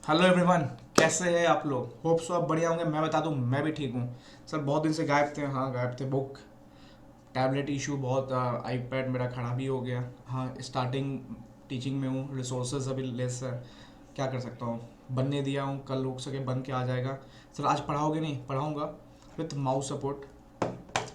Hello everyone, कैसे हैं आप लोग? होप सो आप बढ़िया होंगे। मैं बता दूं, मैं भी ठीक हूँ। सर बहुत दिन से गायब थे। हाँ, गायब थे। बुक टैबलेट इशू बहुत, आईपैड मेरा ख़राब ही हो गया। हाँ, स्टार्टिंग टीचिंग में हूँ, रिसोर्सेज अभी लेस है। क्या कर सकता हूँ। बनने दिया हूँ, कल हो सके बन के आ जाएगा। सर आज पढ़ाओगे? नहीं पढ़ाऊँगा विथ माउस सपोर्ट।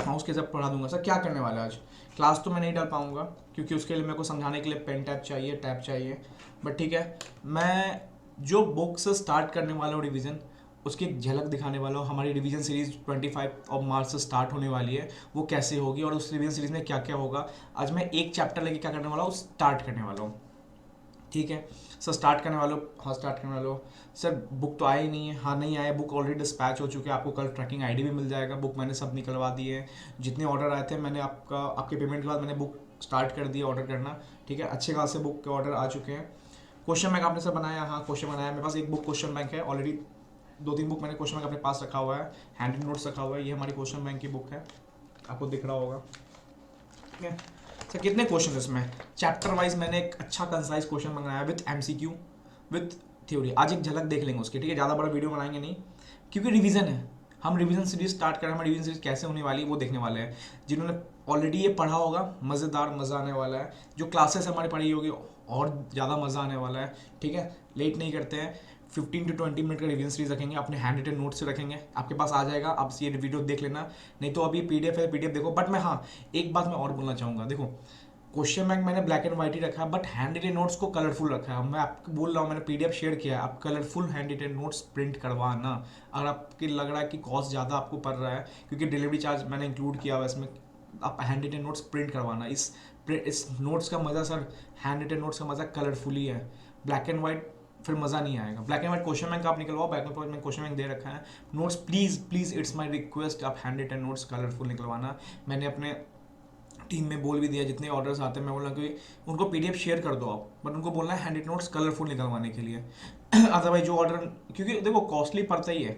माउस के साथ पढ़ा दूंगा। सर क्या करने वाला है आज? क्लास तो मैं नहीं डाल पाऊंगा क्योंकि उसके लिए मेरे को समझाने के लिए पेन टैब चाहिए। बट ठीक है, मैं जो बुक से स्टार्ट करने वाला हूँ रिवीजन, उसकी एक झलक दिखाने वाला हूँ। हमारी रिवीजन सीरीज 25 मार्च से स्टार्ट होने वाली है। वो कैसे होगी और उस रिवीजन सीरीज में क्या क्या होगा, आज मैं एक चैप्टर लेके क्या करने वाला हूँ, स्टार्ट करने वाला हूँ। ठीक है सर, स्टार्ट करने वालों। हाँ, स्टार्ट करने वालों। सर बुक तो आई नहीं है। हाँ, नहीं आया। बुक ऑलरेडी डिस्पैच हो चुके हैं। आपको कल ट्रैकिंग आईडी भी मिल जाएगा। बुक मैंने सब निकलवा दी है। जितने ऑर्डर आए थे मैंने आपके पेमेंट के बाद मैंने बुक स्टार्ट कर दिया ऑर्डर करना। ठीक है, अच्छे खासे बुक के ऑर्डर आ चुके हैं। क्वेश्चन बैंक आपने सर बनाया? हाँ, क्वेश्चन बनाया। मेरे पास एक बुक क्वेश्चन बैंक है ऑलरेडी। दो तीन बुक मैंने क्वेश्चन बैंक अपने पास रखा हुआ है। हैंड नोट्स रखा हुआ है। ये हमारी क्वेश्चन बैंक की बुक है, आपको दिख रहा होगा। ठीक है सर, कितने क्वेश्चन है इसमें? चैप्टर वाइज मैंने एक अच्छा कंसाइज क्वेश्चन बनाया विथ एमसीक्यू, विथ थ्योरी। आज एक झलक देख लेंगे उसकी। ठीक है, ज़्यादा बड़ा वीडियो बनाएंगे नहीं क्योंकि रिवीजन है। हम रिवीजन सीरीज स्टार्ट करें, हमारी रिवीजन सीरीज कैसे होने वाली है वो देखने वाले हैं। जिन्होंने ऑलरेडी ये पढ़ा होगा, मज़ेदार मज़ा आने वाला है। जो क्लासेस हमारी पढ़ी होगी और ज़्यादा मज़ा आने वाला है। ठीक है, लेट नहीं करते हैं। 15 to 20 मिनट का रिवीजन सीरीज रखेंगे, अपने हैंड रिटन नोट से रखेंगे। आपके पास आ जाएगा, आप ये वीडियो देख लेना। नहीं तो अभी पीडीएफ है, पीडीएफ देखो। बट मैं, हाँ, एक बात मैं और बोलना चाहूँगा। देखो, क्वेश्चन बैंक मैंने ब्लैक एंड व्हाइट ही रखा है, बट हैंड रिटेन नोट्स को कलरफुल रखा है। मैं आपको बोल रहा हूँ, मैंने पीडीएफ शेयर किया है। आप colourful hand retain notes print करवाना। अगर आपको लग रहा है कि कॉस्ट ज़्यादा आपको पड़ रहा है क्योंकि डिलीवरी चार्ज मैंने इंक्लूड किया हुआ है इसमें, आप हैंड रिटेन नोट्स प्रिंट करवाना। इस नोट्स का मज़ा सर, हैंड रिटेन नोट्स का मज़ा कलरफुल ही है। ब्लैक एंड व्हाइट फिर मज़ा नहीं आएगा। Black and white question bank आप निकलवाओ, बैक में क्वेश्चन बैंक दे रखा है। Notes please please, it's my request, आप हैंड रिटेन नोट्स कलरफुल निकलवाना। मैंने अपने टीम में बोल भी दिया, जितने ऑर्डर्स आते हैं मैं बोला कि उनको पीडीएफ शेयर कर दो आप, बट उनको बोलना है हैंड रिटन नोट्स कलरफुल निकलवाने के लिए। अदरवाइज जो ऑर्डर, क्योंकि देखो कॉस्टली पड़ता ही है,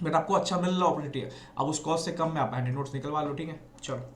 बट आपको अच्छा मिल रहा अपॉर्चुनिटी है। अब उस कॉस्ट से कम में आप हैंड रिटन नोट्स निकलवा लो। ठीक है, चलो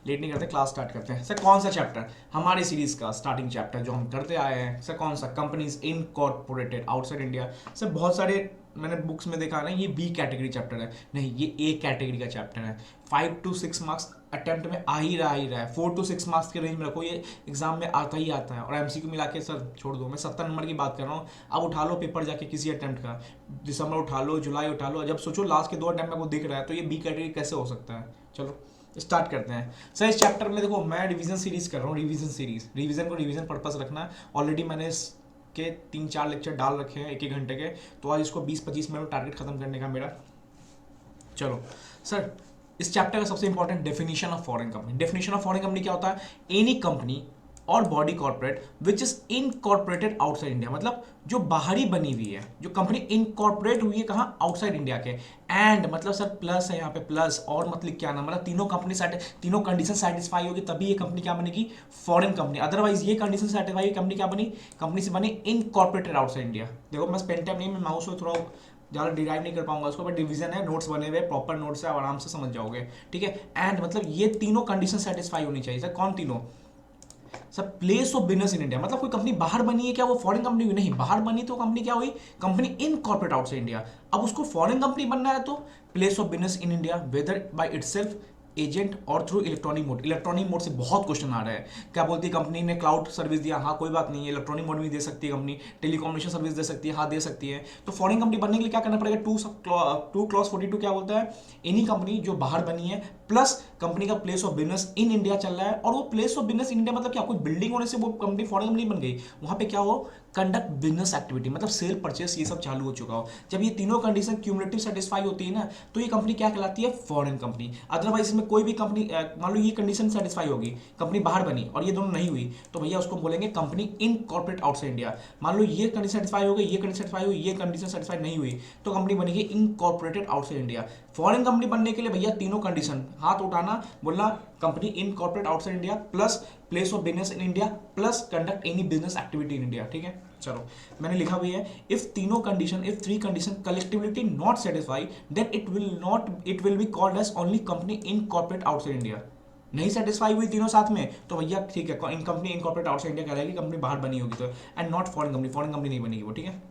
लेट नहीं करते, क्लास स्टार्ट करते हैं। सर कौन सा चैप्टर? हमारी सीरीज का स्टार्टिंग चैप्टर जो हम करते आए हैं। सर कौन सा? Companies incorporated outside India. Sir बहुत सारे मैंने बुक्स में देखा है ना, ये बी कैटेगरी चैप्टर है। नहीं, ये ए कैटेगरी का चैप्टर है। 5 to 6 मार्क्स अटेम्प्ट में आ ही रहा है। 4 to 6 मार्क्स के रेंज में रखो, ये एग्जाम में आता ही आता है। और एमसीक्यू मिला के सर छोड़ दो, मैं 70 नंबर की बात कर रहा हूँ। अब उठा लो पेपर जाके किसी अटेम्प्ट का, दिसंबर उठा लो, जुलाई उठा लो। जब सोचो लास्ट के 2 अटेम्प्ट में वो दिख रहा है, तो ये बी कैटेगरी कैसे हो सकता है? चलो स्टार्ट करते हैं। सर इस चैप्टर में देखो, मैं रिवीजन सीरीज कर रहा हूँ। रिवीजन सीरीज, रिवीजन को रिवीजन पर्पस रखना है। ऑलरेडी मैंने इसके 3-4 लेक्चर डाल रखे हैं 1-1 घंटे के। तो आज इसको 20-25 मिनट टारगेट खत्म करने का मेरा। चलो सर, इस चैप्टर का सबसे important definition of foreign company. Definition of foreign company क्या होता है? एनी कंपनी और body corporate which is incorporated outside India, मतलब जो बाहरी बनी हुई है, जो कंपनी इनकॉर्पोरेट हुई है कहाँ? आउटसाइड इंडिया के। एंड मतलब सर प्लस है यहाँ पे, प्लस और मतलब क्या ना, मतलब तीनों कंडीशन सेटिस्फाई होगी तभी ये कंपनी क्या बनेगी? Foreign company. अदरवाइज ये कंडीशन सेटिस्फाई कंपनी क्या बनी? कंपनी से बनी इनकॉर्पोरेटेड आउटसाइड इंडिया। देखो मैं पेन टैब नहीं, मैं माउस को थोड़ा ज़्यादा डिराइव नहीं कर पाऊंगा उसको, बट डिवीजन है, नोट्स बने हुए, प्रॉपर नोट्स है, आराम से समझ जाओगे। ठीक है, एंड मतलब ये तीनों कंडीशन सेटिस्फाई होनी चाहिए। सर कौन तीनों? Sir place of business in India, मतलब कोई कंपनी बाहर बनी है क्या, वो फॉरेन कंपनी हुई? नहीं, बाहर बनी तो कंपनी क्या हुई? Company incorporate outside India. अब उसको फॉरेन कंपनी बनना है तो place of business in India, whether by itself, agent और through electronic mode. Electronic mode से बहुत क्वेश्चन आ रहा है। क्या बोलती है कंपनी ने? क्लाउड सर्विस दिया। हाँ कोई बात नहीं है, इलेक्ट्रॉनिक मोड भी दे सकती है कंपनी। टेलीकॉम्युनिकेशन सर्विस दे सकती है। हाँ दे सकती है। तो फॉरेन कंपनी बनने के लिए क्या करना पड़ेगा? 2 clause 42 क्या बोलता है? एनी कंपनी जो बाहर बनी है प्लस कंपनी का place of business in India चल रहा है। और वो place of business in India मतलब क्या? कोई बिल्डिंग होने से वो कंपनी फॉरेन कंपनी बन गई? वहां पे क्या हो? कंडक्ट बिजनेस एक्टिविटी, मतलब सेल परचेस ये सब चालू हो चुका हो। जब ये तीनों कंडीशन क्यूमुलेटिव सेटिस्फाई होती है ना, तो ये कंपनी क्या कहलाती है? Foreign company. अदरवाइज इसमें कोई भी कंपनी, मान लो ये कंडीशन सेटिस्फाई होगी, कंपनी बाहर बनी और ये दोनों नहीं हुई, तो भैया उसको बोलेंगे company incorporate outside India. मान लो ये कंडीशन सेटिस्फाई हो गई, ये कंडीशन सेटिस्फाई हुई, ये कंडीशन सेटिस्फाई नहीं हुई, तो कंपनी बनेगी incorporated outside India. Foreign company बनने के लिए भैया तीनों कंडीशन, हाथ उठाना, बोलना company incorporate outside India plus place of business in India plus conduct any business activity in India. ठीक है, चलो मैंने लिखा हुआ है, इफ तीनों condition, if three condition collectivity not satisfy, then it will be called as only company incorporate outside India. नहीं satisfy हुई तीनों साथ में तो भैया ठीक है, इन कंपनी इनकॉर्पोरेट आउटसाइड इंडिया कहलाएगी, कंपनी बाहर बनी होगी तो, and not foreign company. Foreign company नहीं बनेगी वो। ठीक है,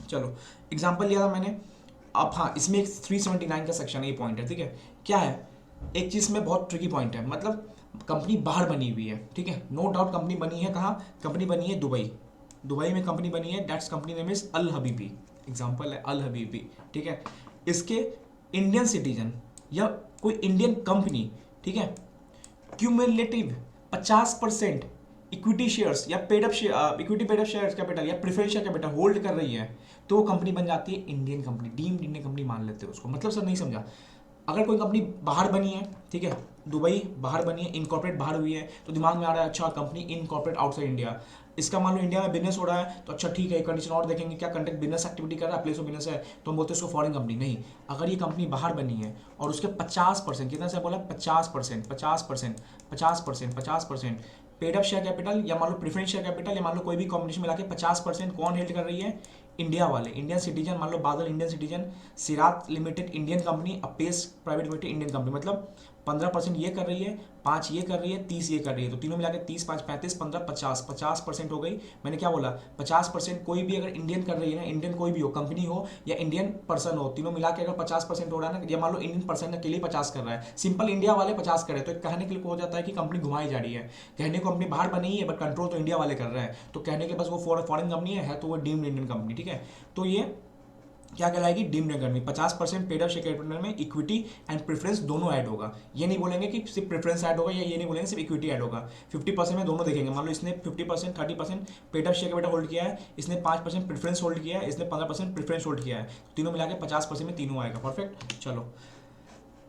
चलो एग्जाम्पल लिया था मैंने। अब हाँ, इसमें एक 379 का सेक्शन है, ये पॉइंट है, ठीक है। क्या है, एक चीज़ में बहुत ट्रिकी पॉइंट है, मतलब कंपनी बाहर बनी हुई है, ठीक है, नो डाउट कंपनी बनी है कहाँ, कंपनी बनी है दुबई, दुबई में कंपनी बनी है, that's company name is all Habibi, example है अल हबीबी, ठीक है। इसके इंडियन सिटीजन या कोई इंडियन कंपनी, ठीक है, क्यूमुलेटिव 50% इक्विटी शेयर्स या paid up equity paid up share capital या प्रेफरेंस शेयर कैपिटल होल्ड कर रही है, तो वो कंपनी बन जाती है Indian company, deemed Indian company मान लेते हैं उसको। मतलब सर नहीं समझा, अगर कोई कंपनी बाहर बनी है, ठीक है, दुबई बाहर बनी है, इनकॉर्पोरेट बाहर हुई है, तो दिमाग में आ रहा है अच्छा कंपनी इनकॉर्पोरेट आउटसाइड इंडिया, इसका मान लो इंडिया में बिजनेस हो रहा है, तो अच्छा ठीक है, कंडीशन और देखेंगे क्या कंटेक्ट बिजनेस एक्टिविटी कर रहा है, प्लेस ऑफ बिजनेस है, तो हम बोलते हैं उसको फॉरेन कंपनी। नहीं, अगर ये कंपनी बाहर बनी है और उसके 50%, कितना से बोला 50%, 50%, 50%, 50% पेड अप शेयर कैपिटल या मान लो प्रेफरेंस शेयर कैपिटल या मान लो कोई भी कॉम्बिनेशन मिला के 50% कौन हेल्ड कर रही है, इंडिया वाले, इंडियन सिटीजन, मान लो बादल इंडियन सिटीजन, सिरात लिमिटेड इंडियन कंपनी, अपेस प्राइवेट लिमिटेड इंडियन कंपनी, मतलब 15% ये कर रही है, 5 ये कर रही है, 30 ये कर रही है, तो तीनों मिला के 30, 5, 35, 15, 50, 50% हो गई। मैंने क्या बोला, 50% कोई भी अगर इंडियन कर रही है ना, इंडियन कोई भी हो, कंपनी हो या इंडियन पर्सन हो, तीनों मिला के अगर 50% हो रहा है ना, या मान लो इंडियन पर्सन अकेले 50 कर रहा है, सिंपल इंडिया वाले 50 कर रहे हैं, तो एक कहने के लिए हो जाता है कि कंपनी घुमाई जा रही है, कहने को कंपनी बाहर बनी है बट कंट्रोल तो इंडिया वाले कर रहे हैं, तो कहने के बस वो फॉरेन कंपनी है तो वो डीम्ड इंडियन कंपनी, ठीक है। तो ये क्या कहलाएगी, deemed company. 50% paid up share capital में इक्विटी एंड प्रेफरेंस दोनों ऐड होगा, ये नहीं बोलेंगे कि सिर्फ प्रेफरेंस ऐड होगा, या ये नहीं बोलेंगे सिर्फ इक्विटी ऐड होगा, 50% में दोनों देखेंगे। मान लो इसने 50%, 30% paid up share capital hold किया है, इसने 5% प्रेफरेंस होल्ड किया है, इसने 15% प्रेफरेंस होल्ड किया है, तो तीनों मिला के 50% में तीनों आएगा, परफेक्ट। चलो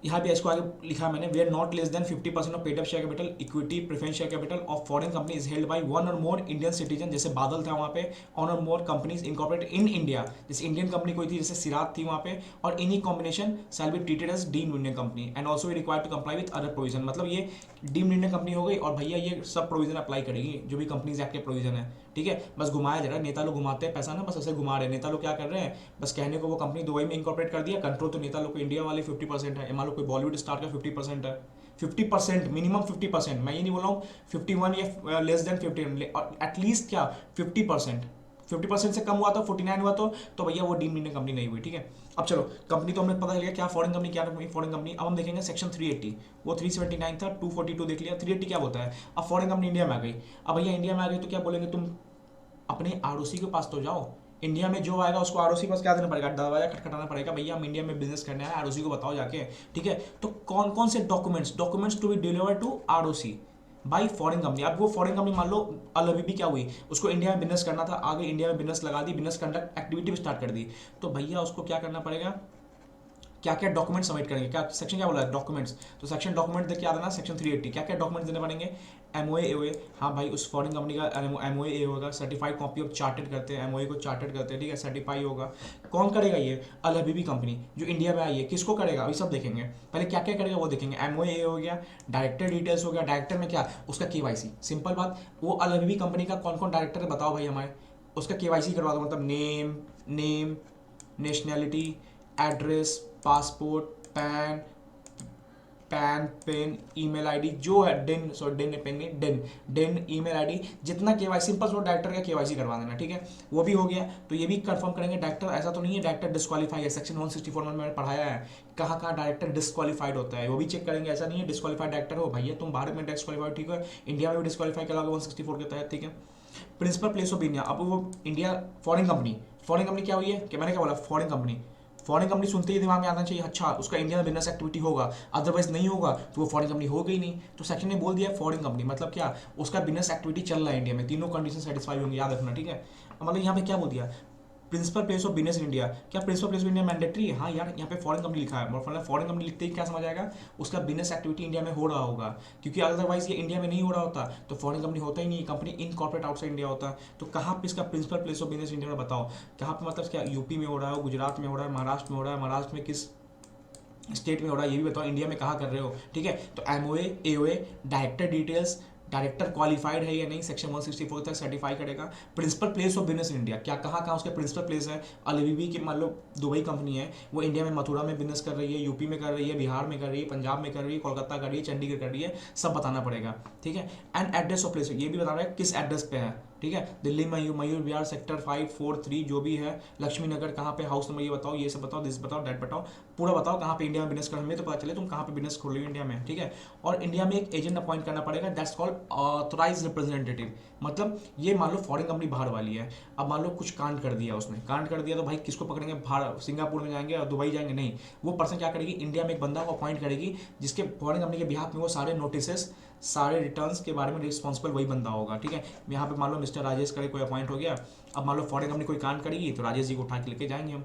यहाँ पे इसको आगे लिखा मैंने, where are not less than 50% of paid up share capital equity preference share capital of foreign company is held by one और मोर इंडियन सिटीजन, जैसे बादल था वहाँ पे, one or more companies incorporated in India, जैसे Indian company कोई थी जैसे सिरात थी वहाँ पे, और any combination shall be treated as deemed Indian company and also we required to comply with other provision. मतलब ये डीम्ड इंडियन कंपनी हो गई और भैया ये सब प्रोविजन अप्लाई करेगी जो भी कंपनीज एक्ट के प्रोविजन है, ठीक है। बस घुमाया जा रहा है, नेता लोग घुमाते हैं पैसा ना, बस ऐसे घुमा रहे हैं। नेता लोग क्या कर रहे हैं, बस कहने को वो कंपनी दुबई में इंकॉर्पोरेट कर दिया, कंट्रोल तो नेता लोग को इंडिया वाले 50% है, मान लो कोई बॉलीवुड स्टार का 50% है, 50% मिनिमम 50%, मैं ये नहीं बोल रहा हूँ 51 या लेस देन 50, एटलीस्ट क्या 50%, 50% से कम हुआ तो 49 हुआ तो भैया वो डीम्ड इंडियन कंपनी नहीं हुई, ठीक है। अब चलो कंपनी तो हमें पता चल गया क्या फॉरेन कंपनी, क्या फॉरेन कंपनी। अब हम देखेंगे सेक्शन 380, वो 379 था, 242 देख लिया, 380 क्या होता है। अब फॉरेन कंपनी इंडिया में आ गई, अब भैया इंडिया में आ गई तो क्या बोलेंगे, तुम अपने आरओसी के पास तो जाओ, इंडिया में जो आएगा उसको आरओसी के पास क्या देना पड़ेगा, दरवाजा खटखटाना पड़ेगा, भैया हम इंडिया में बिजनेस करने आए, आरओसी को बताओ जाके, ठीक है। तो कौन कौन से documents to be deliver to ROC by foreign company. अब वो फॉरेन कंपनी मान लो अल हबीबी क्या हुई, उसको इंडिया में बिजनेस करना था, आगे इंडिया में बिजनेस लगा दी, बिजनेस कंडक्ट एक्टिविटी भी स्टार्ट कर दी, तो भैया उसको क्या करना पड़ेगा, क्या क्या डॉक्यूमेंट सबमिट करेंगे, क्या सेक्शन क्या बोला है डॉक्यूमेंट्स, तो सेक्शन डॉक्यूमेंट देख के याद है ना, सेक्शन 380 क्या क्या डॉक्यूमेंट देने पड़ेंगे, एमओए एओए, हाँ भाई उस फॉरेन कंपनी का एमओए ए होगा, सर्टिफाइड कॉपी ऑफ चार्टेड करते हैं, एमओए को चार्टेड करते हैं, ठीक है, सर्टिफाई होगा। कौन करेगा ये, अल हबीबी कंपनी जो इंडिया में आई है, किसको करेगा अभी सब देखेंगे, पहले क्या क्या करेगा वो देखेंगे। एमओए ए हो गया, डायरेक्टर डिटेल्स हो गया, डायरेक्टर में क्या उसका केवाईसी, सिंपल बात, वो अल हबीबी कंपनी का कौन कौन डायरेक्टर है बताओ भाई हमारे, उसका केवाईसी करवा दो, मतलब name, nationality, address, passport, PAN, email ID जो है, डेन ईमेल आईडी, जितना केवाईसी सिंपल वो डायरेक्टर का केवाईसी करवा देना, ठीक है। वो भी हो गया, तो ये भी कंफर्म करेंगे डायरेक्टर, ऐसा तो नहीं है डायरेक्टर डिस्क्वालीफाई है, सेक्शन 164 में मैंने पढ़ाया है कहाँ कहाँ डायरेक्टर डिस्क्वालीफाइड होता है, वो भी चेक करेंगे, ऐसा नहीं है डिस्क्वालीफाइड डायरेक्टर हो भैया तुम भारत में डिस्क्वालीफाइड, ठीक है, इंडिया में भी डिस्क्वालीफाई करा 164 के तहत, ठीक है। प्रिंसिपल प्लेस ऑफ इंडिया, अब वो इंडिया फॉरेन कंपनी क्या हुई है कि मैंने क्या बोला, फॉरेन कंपनी सुनते ही दिमाग में आना चाहिए अच्छा उसका इंडिया में बिजनेस एक्टिविटी होगा, अदरवाइज नहीं होगा तो वो फॉरेन कंपनी हो गई नहीं, तो सेक्शन ने बोल दिया फॉरेन कंपनी मतलब क्या, उसका बिजनेस एक्टिविटी चल रहा है इंडिया में, तीनों कंडीशन सेटिस्फाई होंगे, याद रखना, ठीक है। मतलब यहाँ पे क्या बोल दिया, principal place of business in India, क्या principal place of India mandatory है, हाँ यार यहाँ पे फॉरेन कंपनी लिखा है, मतलब फॉरेन कंपनी लिखते ही क्या समझ आएगा, उसका बिजनेस एक्टिविटी इंडिया में हो रहा होगा, क्योंकि अदरवाइज ये इंडिया में नहीं हो रहा होता तो फॉरेन कंपनी होता ही नहीं, company incorporate outside India होता। तो कहाँ पे इसका principal place of business India में बताओ, कहाँ पे मतलब क्या यूपी में हो रहा है, गुजरात में हो रहा है, महाराष्ट्र में हो रहा है, महाराष्ट्र में किस स्टेट में हो रहा है ये भी बताओ, इंडिया में कहाँ कर रहे हो, ठीक है। तो MOA AOA director details, director qualified है या नहीं, सेक्शन 164 तक सर्टिफाई करेगा। Principal place of business in India, क्या कहाँ कहाँ उसके प्रिंसिपल प्लेस है, अल हबीबी की मान लो दुबई कंपनी है, वो इंडिया में मथुरा में बिजनेस कर रही है, यूपी में कर रही है, बिहार में कर रही है, पंजाब में कर रही है, कोलकाता कर रही है, चंडीगढ़ कर रही है, सब बताना पड़ेगा, ठीक है। एंड एड्रेस ऑफ प्लेस, ये भी बताना है किस एड्रेस पे है, ठीक है। दिल्ली मयूर विहार सेक्टर 543 जो भी है, लक्ष्मी नगर कहाँ पे, हाउस नंबर ये बताओ, ये सब बताओ, दिस बताओ, डेट बताओ, पूरा बताओ कहाँ पे इंडिया में बिजनेस कर, हमें तो पता चले तुम कहाँ पे बिजनेस खोल रहे हो इंडिया में, ठीक है। और इंडिया में एक एजेंट अपॉइंट करना पड़ेगा, दैट्स कॉल्ड ऑथराइज रिप्रेजेंटेटिव। मतलब ये मान लो फॉरेन कंपनी बाहर वाली है, अब मान लो कुछ कांड कर दिया उसने, कांड कर दिया तो भाई किसको पकड़ेंगे, बाहर सिंगापुर में जाएंगे और दुबई जाएंगे, नहीं, वो पर्सन क्या करेगी, इंडिया में एक बंदा को अपॉइंट करेगी जिसके फॉरेन कंपनी के बिहाफ में वो सारे नोटिसेस, सारे रिटर्न्स के बारे में रिस्पॉन्सिबल वही बंदा होगा, ठीक है। यहाँ पे मान लो मिस्टर राजेश करे कोई अपॉइंट हो गया, अब मान लो फॉरेन कंपनी कोई कांड करेगी तो राजेश जी को उठा के लेके जाएंगे हम।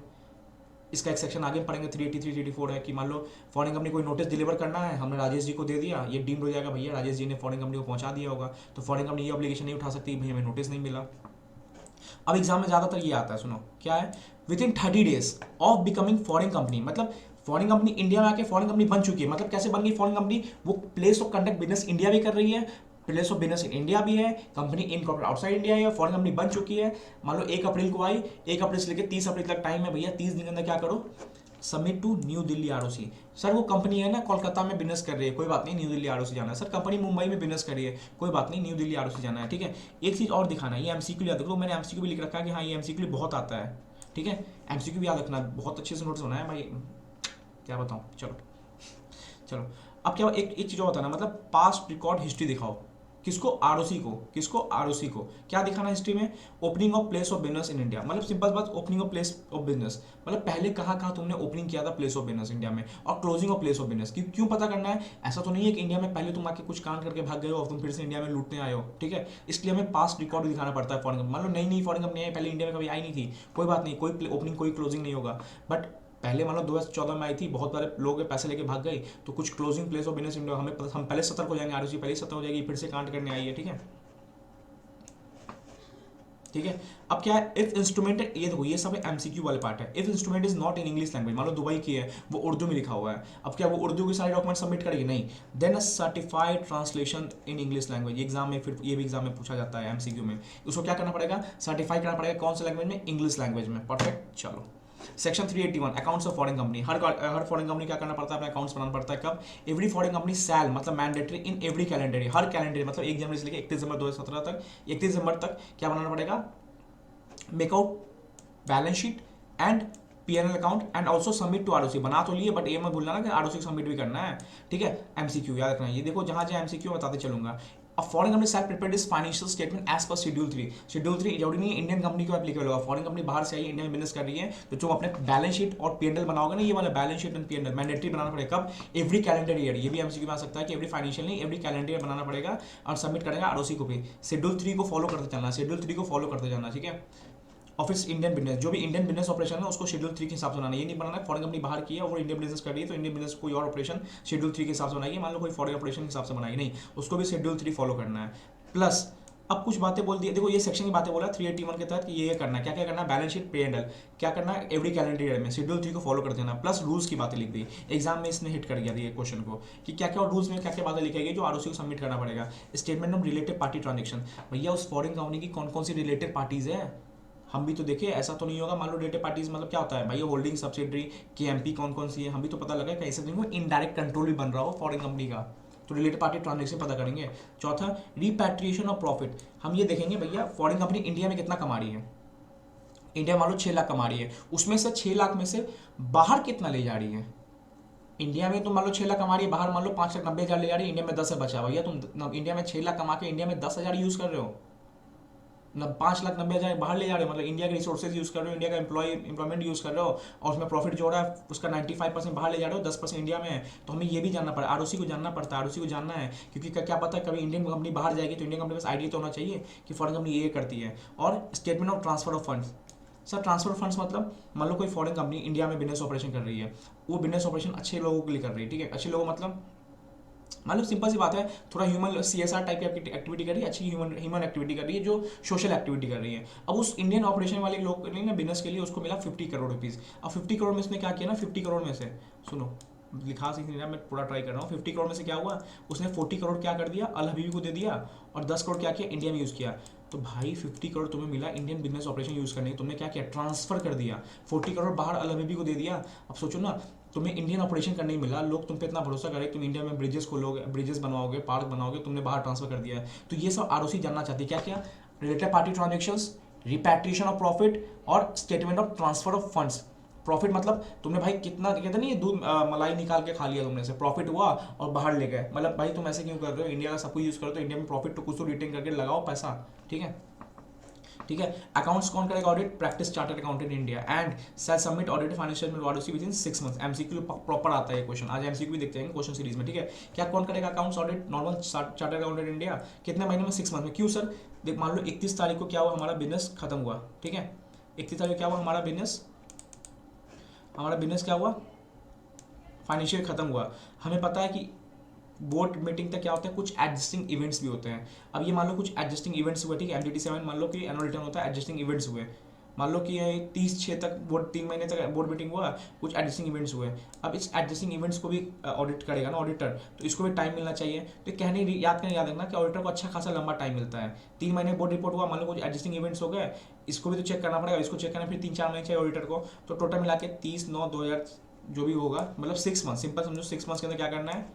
इसका एक सेक्शन आगे पढ़ेंगे 383 384 है कि मान लो फॉरेन कंपनी कोई नोटिस डिलीवर करना है, हमने राजेश जी को दे दिया, ये डीम्ड हो जाएगा भैया राजेश जी ने फॉरेन कंपनी को पहुंचा दिया होगा, तो फॉरेन कंपनी ये ऑब्लिगेशन नहीं उठा सकती भाई हमें नोटिस नहीं मिला। अब एग्जाम में ज्यादातर ये आता है, सुनो क्या है, with in 30 days of becoming foreign company, मतलब फॉरेन कंपनी इंडिया में आके फॉरेन कंपनी बन चुकी है, मतलब कैसे बन गई फॉरेन कंपनी, वो place of conduct business India भी कर रही है, place of business in India भी है, कंपनी इनकॉर्पोरेट आउटसाइड इंडिया है, फॉरेन कंपनी बन चुकी है, मान लो 1 अप्रैल को आई, 1 अप्रैल से लेकर 30 अप्रैल तक टाइम है भैया, 30 दिन के अंदर क्या करो, submit to New Delhi ROC. Sir वो कंपनी है ना कोलकाता में बिजनेस कर रही है, कोई बात नहीं न्यू दिल्ली आरओसी जाना है। सर कंपनी मुंबई में बिजनेस कर रही है, कोई बात नहीं न्यू दिल्ली आरओसी जाना है, ठीक है। एक चीज और दिखाना है, ये एमसीक्यू याद रखो, मैंने एमसीक्यू भी लिख रखा है कि हाँ ये एमसीक्यू बहुत आता है, ठीक है। एमसीक्यू भी याद रखना, बहुत अच्छे से नोट्स होना है भाई, क्या बताऊँ, चलो चलो। अब क्या एक एक चीज और बताना, मतलब पास्ट रिकॉर्ड हिस्ट्री दिखाओ, किसको, आरओसी को, किसको, आरओसी को क्या दिखाना हिस्ट्री में, opening of place of business in India, मतलब सिंपल बात, opening of place of business, मतलब पहले कहाँ कहाँ तुमने ओपनिंग किया था प्लेस ऑफ बिजनेस इंडिया में, और closing of place of business, क्यों पता करना है, ऐसा तो नहीं है कि इंडिया में पहले तुम आके कुछ काम करके भाग गए हो और तुम फिर से इंडिया में लूटने आए हो, ठीक है। इसलिए हमें पास्ट रिकॉर्ड भी दिखाना पड़ता है फॉरेन, मान लो नई नई फॉरेन कंपनी आई, पहले इंडिया में कभी आई नहीं थी, कोई बात नहीं, कोई ओपनिंग कोई क्लोजिंग नहीं होगा, बट पहले मान लो 2014 में आई थी, बहुत सारे लोग पैसे लेके भाग गए, तो कुछ closing place of business India हमें हम पहले सतर्क हो जाएंगे, आरओसी पहले सतर्क हो जाएगी, फिर से कांड करने आई है, ठीक है, ठीक है। अब क्या है, इफ इंस्ट्रूमेंट, ये देखो ये सब एमसीक्यू वाले पार्ट है, if instrument is not in English language, मान लो दुबई की है वो उर्दू में लिखा हुआ है, अब क्या वो उर्दू के सारे डॉक्यूमेंट सबमिट करेगी, नहीं, then a certified translation in English language, exam में फिर ये भी एग्जाम में पूछा जाता है एमसीक्यू में, उसको क्या करना पड़ेगा, सर्टिफाई करना पड़ेगा, कौन से लैंग्वेज में, इंग्लिश लैंग्वेज में, परफेक्ट। चलो section 381 accounts of foreign company, her foreign company क्या करना पड़ता है, अपना अकाउंट्स बनाना पड़ता है, कब, एवरी फॉरेन कंपनी सेल, मतलब mandatory in every calendar, her calendar मतलब 1 जनवरी से लेकर 31 दिसंबर 2017 तक, 31 दिसंबर तक क्या बनाना पड़ेगा, make out balance sheet and PNL account and also submit to ROC, बना तो लिए बट ये मत भूलना ना कि आरओसी सबमिट भी करना है, ठीक है। एमसीक्यू याद रखना है, ये देखो जहां जहां एमसीक्यू बताते चलूंगा। A foreign company shall prepare its financial statement as per Schedule 3. Schedule 3 जरूरी नहीं है इंडियन कंपनी को एप्लीकेबल होगा, फॉरेन कंपनी बाहर से आई है इंडिया में बिजनेस कर रही है, तो जो अपने बैलेंस शीट और पीएनएल बनाओगे ना, ये वाला balance sheet and PNL mandatory बनाना पड़ेगा, कब, एवरी कैलेंडर ईयर, ये भी एमसीक्यू में आ सकता है कि एवरी फाइनेंशियल नहीं एवरी कैलेंडर ईयर बनाना पड़ेगा और सबमिट करेगा आरओसी को भी। शेड्यूल 3 को फॉलो करते चलना, शेड्यूल 3 को फॉलो करते जाना, ठीक है। ऑफिस इंडियन बिजनेस, जो भी इंडियन बिजनेस ऑपरेशन है उसको शेड्यूल 3 के हिसाब से बनाना, ये नहीं बनाना है फॉरेन कंपनी बाहर की है और इंडियन बिजनेस कर रही है तो इंडियन बिजनेस कोई और ऑपरेशन शेड्यूल 3 के हिसाब से बनाइए, मान लो कोई फॉरेन ऑपरेशन के हिसाब से बनाई, नहीं, उसको भी शेड्यूल 3 फॉलो करना है। प्लस अब कुछ बातें बोल दी, देखो ये सेक्शन की बातें बोला 381 के तहत कि ये करना है, क्या क्या करना है, बैलेंस शीट पीएनएल क्या करना है एवरी कैलेंडर ईयर में, शेड्यूल 3 को फॉलो कर देना, प्लस रूल्स की बातें लिख दी, एग्जाम में इसने हिट कर दिया ये क्वेश्चन को कि क्या क्या रूल्स में क्या क्या बातें लिखेगी जो आरओसी को सबमिट करना पड़ेगा। Statement of related party transaction, भैया उस फॉरेन कंपनी की कौन कौन सी रिलेटेड पार्टीज है, हम भी तो देखें, ऐसा तो नहीं होगा मान लो रिलेटेड पार्टीज मतलब क्या होता है भाई, होल्डिंग सब्सिडरी के एमपी कौन कौन सी है, हम भी तो पता लगा कैसे नहीं वो इनडायरेक्ट कंट्रोल भी बन रहा हो फॉरेन कंपनी का, तो रिलेटेड पार्टी ट्रांजेक्शन पता करेंगे। चौथा रिपैट्रिएशन ऑफ प्रॉफिट, हम ये देखेंगे भैया फॉरेन कंपनी इंडिया में कितना कमा रही है, इंडिया मान लो 6 लाख कमा रही है, उसमें से 6 लाख में से बाहर कितना ले जा रही है, इंडिया में तो मान लो 6 लाख कमा रही है, बाहर मान लो 5,90,000 ले जा रही है, इंडिया में 10 बचा, भैया तुम इंडिया में 6 लाख कमा के इंडिया में 10,000 यूज कर रहे हो, 5,90,000 बाहर ले जा रहे हो, मतलब इंडिया के रिसोर्सेज यूज कर रहे हो, इंडिया का एम्प्लॉयमेंट यूज कर रहे हो और उसमें प्रॉफिट जो हो रहा है उसका 95% बाहर ले जा रहे हो, 10% इंडिया में है, तो हमें ये भी जानना पड़ा, आरओसी को जानना पड़ता है, आरओसी को जानना है, क्योंकि क्या पता है कभी इंडियन कंपनी बाहर जाएगी तो इंडियन कंपनी के पास आइडिया तो होना चाहिए कि फॉरेन कंपनी ये करती है। और statement of transfer of funds, sir transfer funds मतलब मान लो कोई फॉरेन कंपनी इंडिया में बिजनेस ऑपरेशन कर रही है, वो बिजनेस ऑपरेशन अच्छे लोगों के लिए कर रही है, ठीक है, अच्छे लोगों मतलब मतलब सिंपल सी बात है, थोड़ा ह्यूमन सीएसआर टाइप की एक्टिविटी कर रही है, अच्छी ह्यूमन एक्टिविटी कर रही है, जो सोशल एक्टिविटी कर रही है। अब उस इंडियन ऑपरेशन वाले लोग ने ना बिजनेस के लिए उसको मिला 50 करोड़ रुपीज़। अब 50 करोड़ में उसने क्या किया ना, 50 करोड़ में से सुनो लिखा सीख नहीं रहा, मैं पूरा ट्राई कर रहा हूँ। 50 करोड़ में से क्या हुआ, उसने 40 करोड़ क्या कर दिया, अल हबीबी को दे दिया और 10 करोड़ क्या किया, इंडिया में यूज़ किया। तो भाई 50 करोड़ तुम्हें मिला इंडियन बिजनेस ऑपरेशन यूज़ करने, तुमने क्या किया, ट्रांसफर कर दिया। 40 करोड़ बाहर अल हबीबी को दे दिया। अब सोचो ना, तुम्हें इंडियन ऑपरेशन करने ही मिला, लोग तुम पे इतना भरोसा करे, तुम इंडिया में ब्रिजेस खोलोगे, ब्रिजेस बनवाओगे, पार्क बनाओगे, तुमने बाहर ट्रांसफर कर दिया है। तो ये सब आरओसी जानना चाहती है, क्या क्या related party transactions, repatriation of profit और statement of transfer of funds. Profit मतलब तुमने भाई कितना कहते नहीं दूध मलाई निकाल के खा लिया तुमने से, प्रॉफिट हुआ और बाहर ले गए, मतलब भाई तुम ऐसे क्यों कर रहे हो, इंडिया का सब कुछ यूज करो तो इंडिया में प्रॉफिट तो कुछ तो रिटेन करके लगाओ पैसा, ठीक है। ठीक है, अकाउंट्स कौन करेगा audit, practice chartered accountant India and shall submit audit financial ROC with in 6 months. MCQ proper आता है ये क्वेश्चन, आज एमसीक्यू भी देखते हैं क्वेश्चन सीरीज में, ठीक है। क्या कौन करेगा accounts audit, normal chartered accountant India, कितने महीने में, 6 मंथ में। क्यों सर, देख मान लो 31 तारीख को क्या हुआ, हमारा बिजनेस खत्म हुआ, ठीक है। 31 तारीख को क्या हुआ, हमारा बिजनेस क्या हुआ, फाइनेंशियल खत्म हुआ। हमें पता है कि बोर्ड मीटिंग तक क्या होता है, कुछ एडजस्टिंग इवेंट्स भी होते हैं। अब ये मान लो कुछ एडजस्टिंग इवेंट्स हुए, ठीक है, MDT7 मान लो कि एनुअल रिटर्न होता है, एडजस्टिंग इवेंट्स हुए, मान लो कि 30/6 तक बोर्ड 3 महीने तक बोर्ड मीटिंग हुआ, कुछ एडजस्टिंग इवेंट्स हुए। अब इस एडजस्टिंग इवेंट्स को भी ऑडिट करेगा ना ऑडिटर, तो इसको भी टाइम मिलना चाहिए। तो कहने याद रखना कि ऑडिटर को अच्छा खासा लंबा टाइम मिलता है। 3 महीने बोर्ड रिपोर्ट हुआ, मान लो कुछ एडजस्टिंग इवेंट्स हो गए, इसको भी तो चेक करना पड़ेगा, इसको चेक करना फिर 3-4 महीने चाहिए ऑडिटर को, तो टोटल मिला के 30/9/2000 जो भी होगा, मतलब 6 मंथ, सिंपल समझो 6 मंथ के अंदर क्या करना है,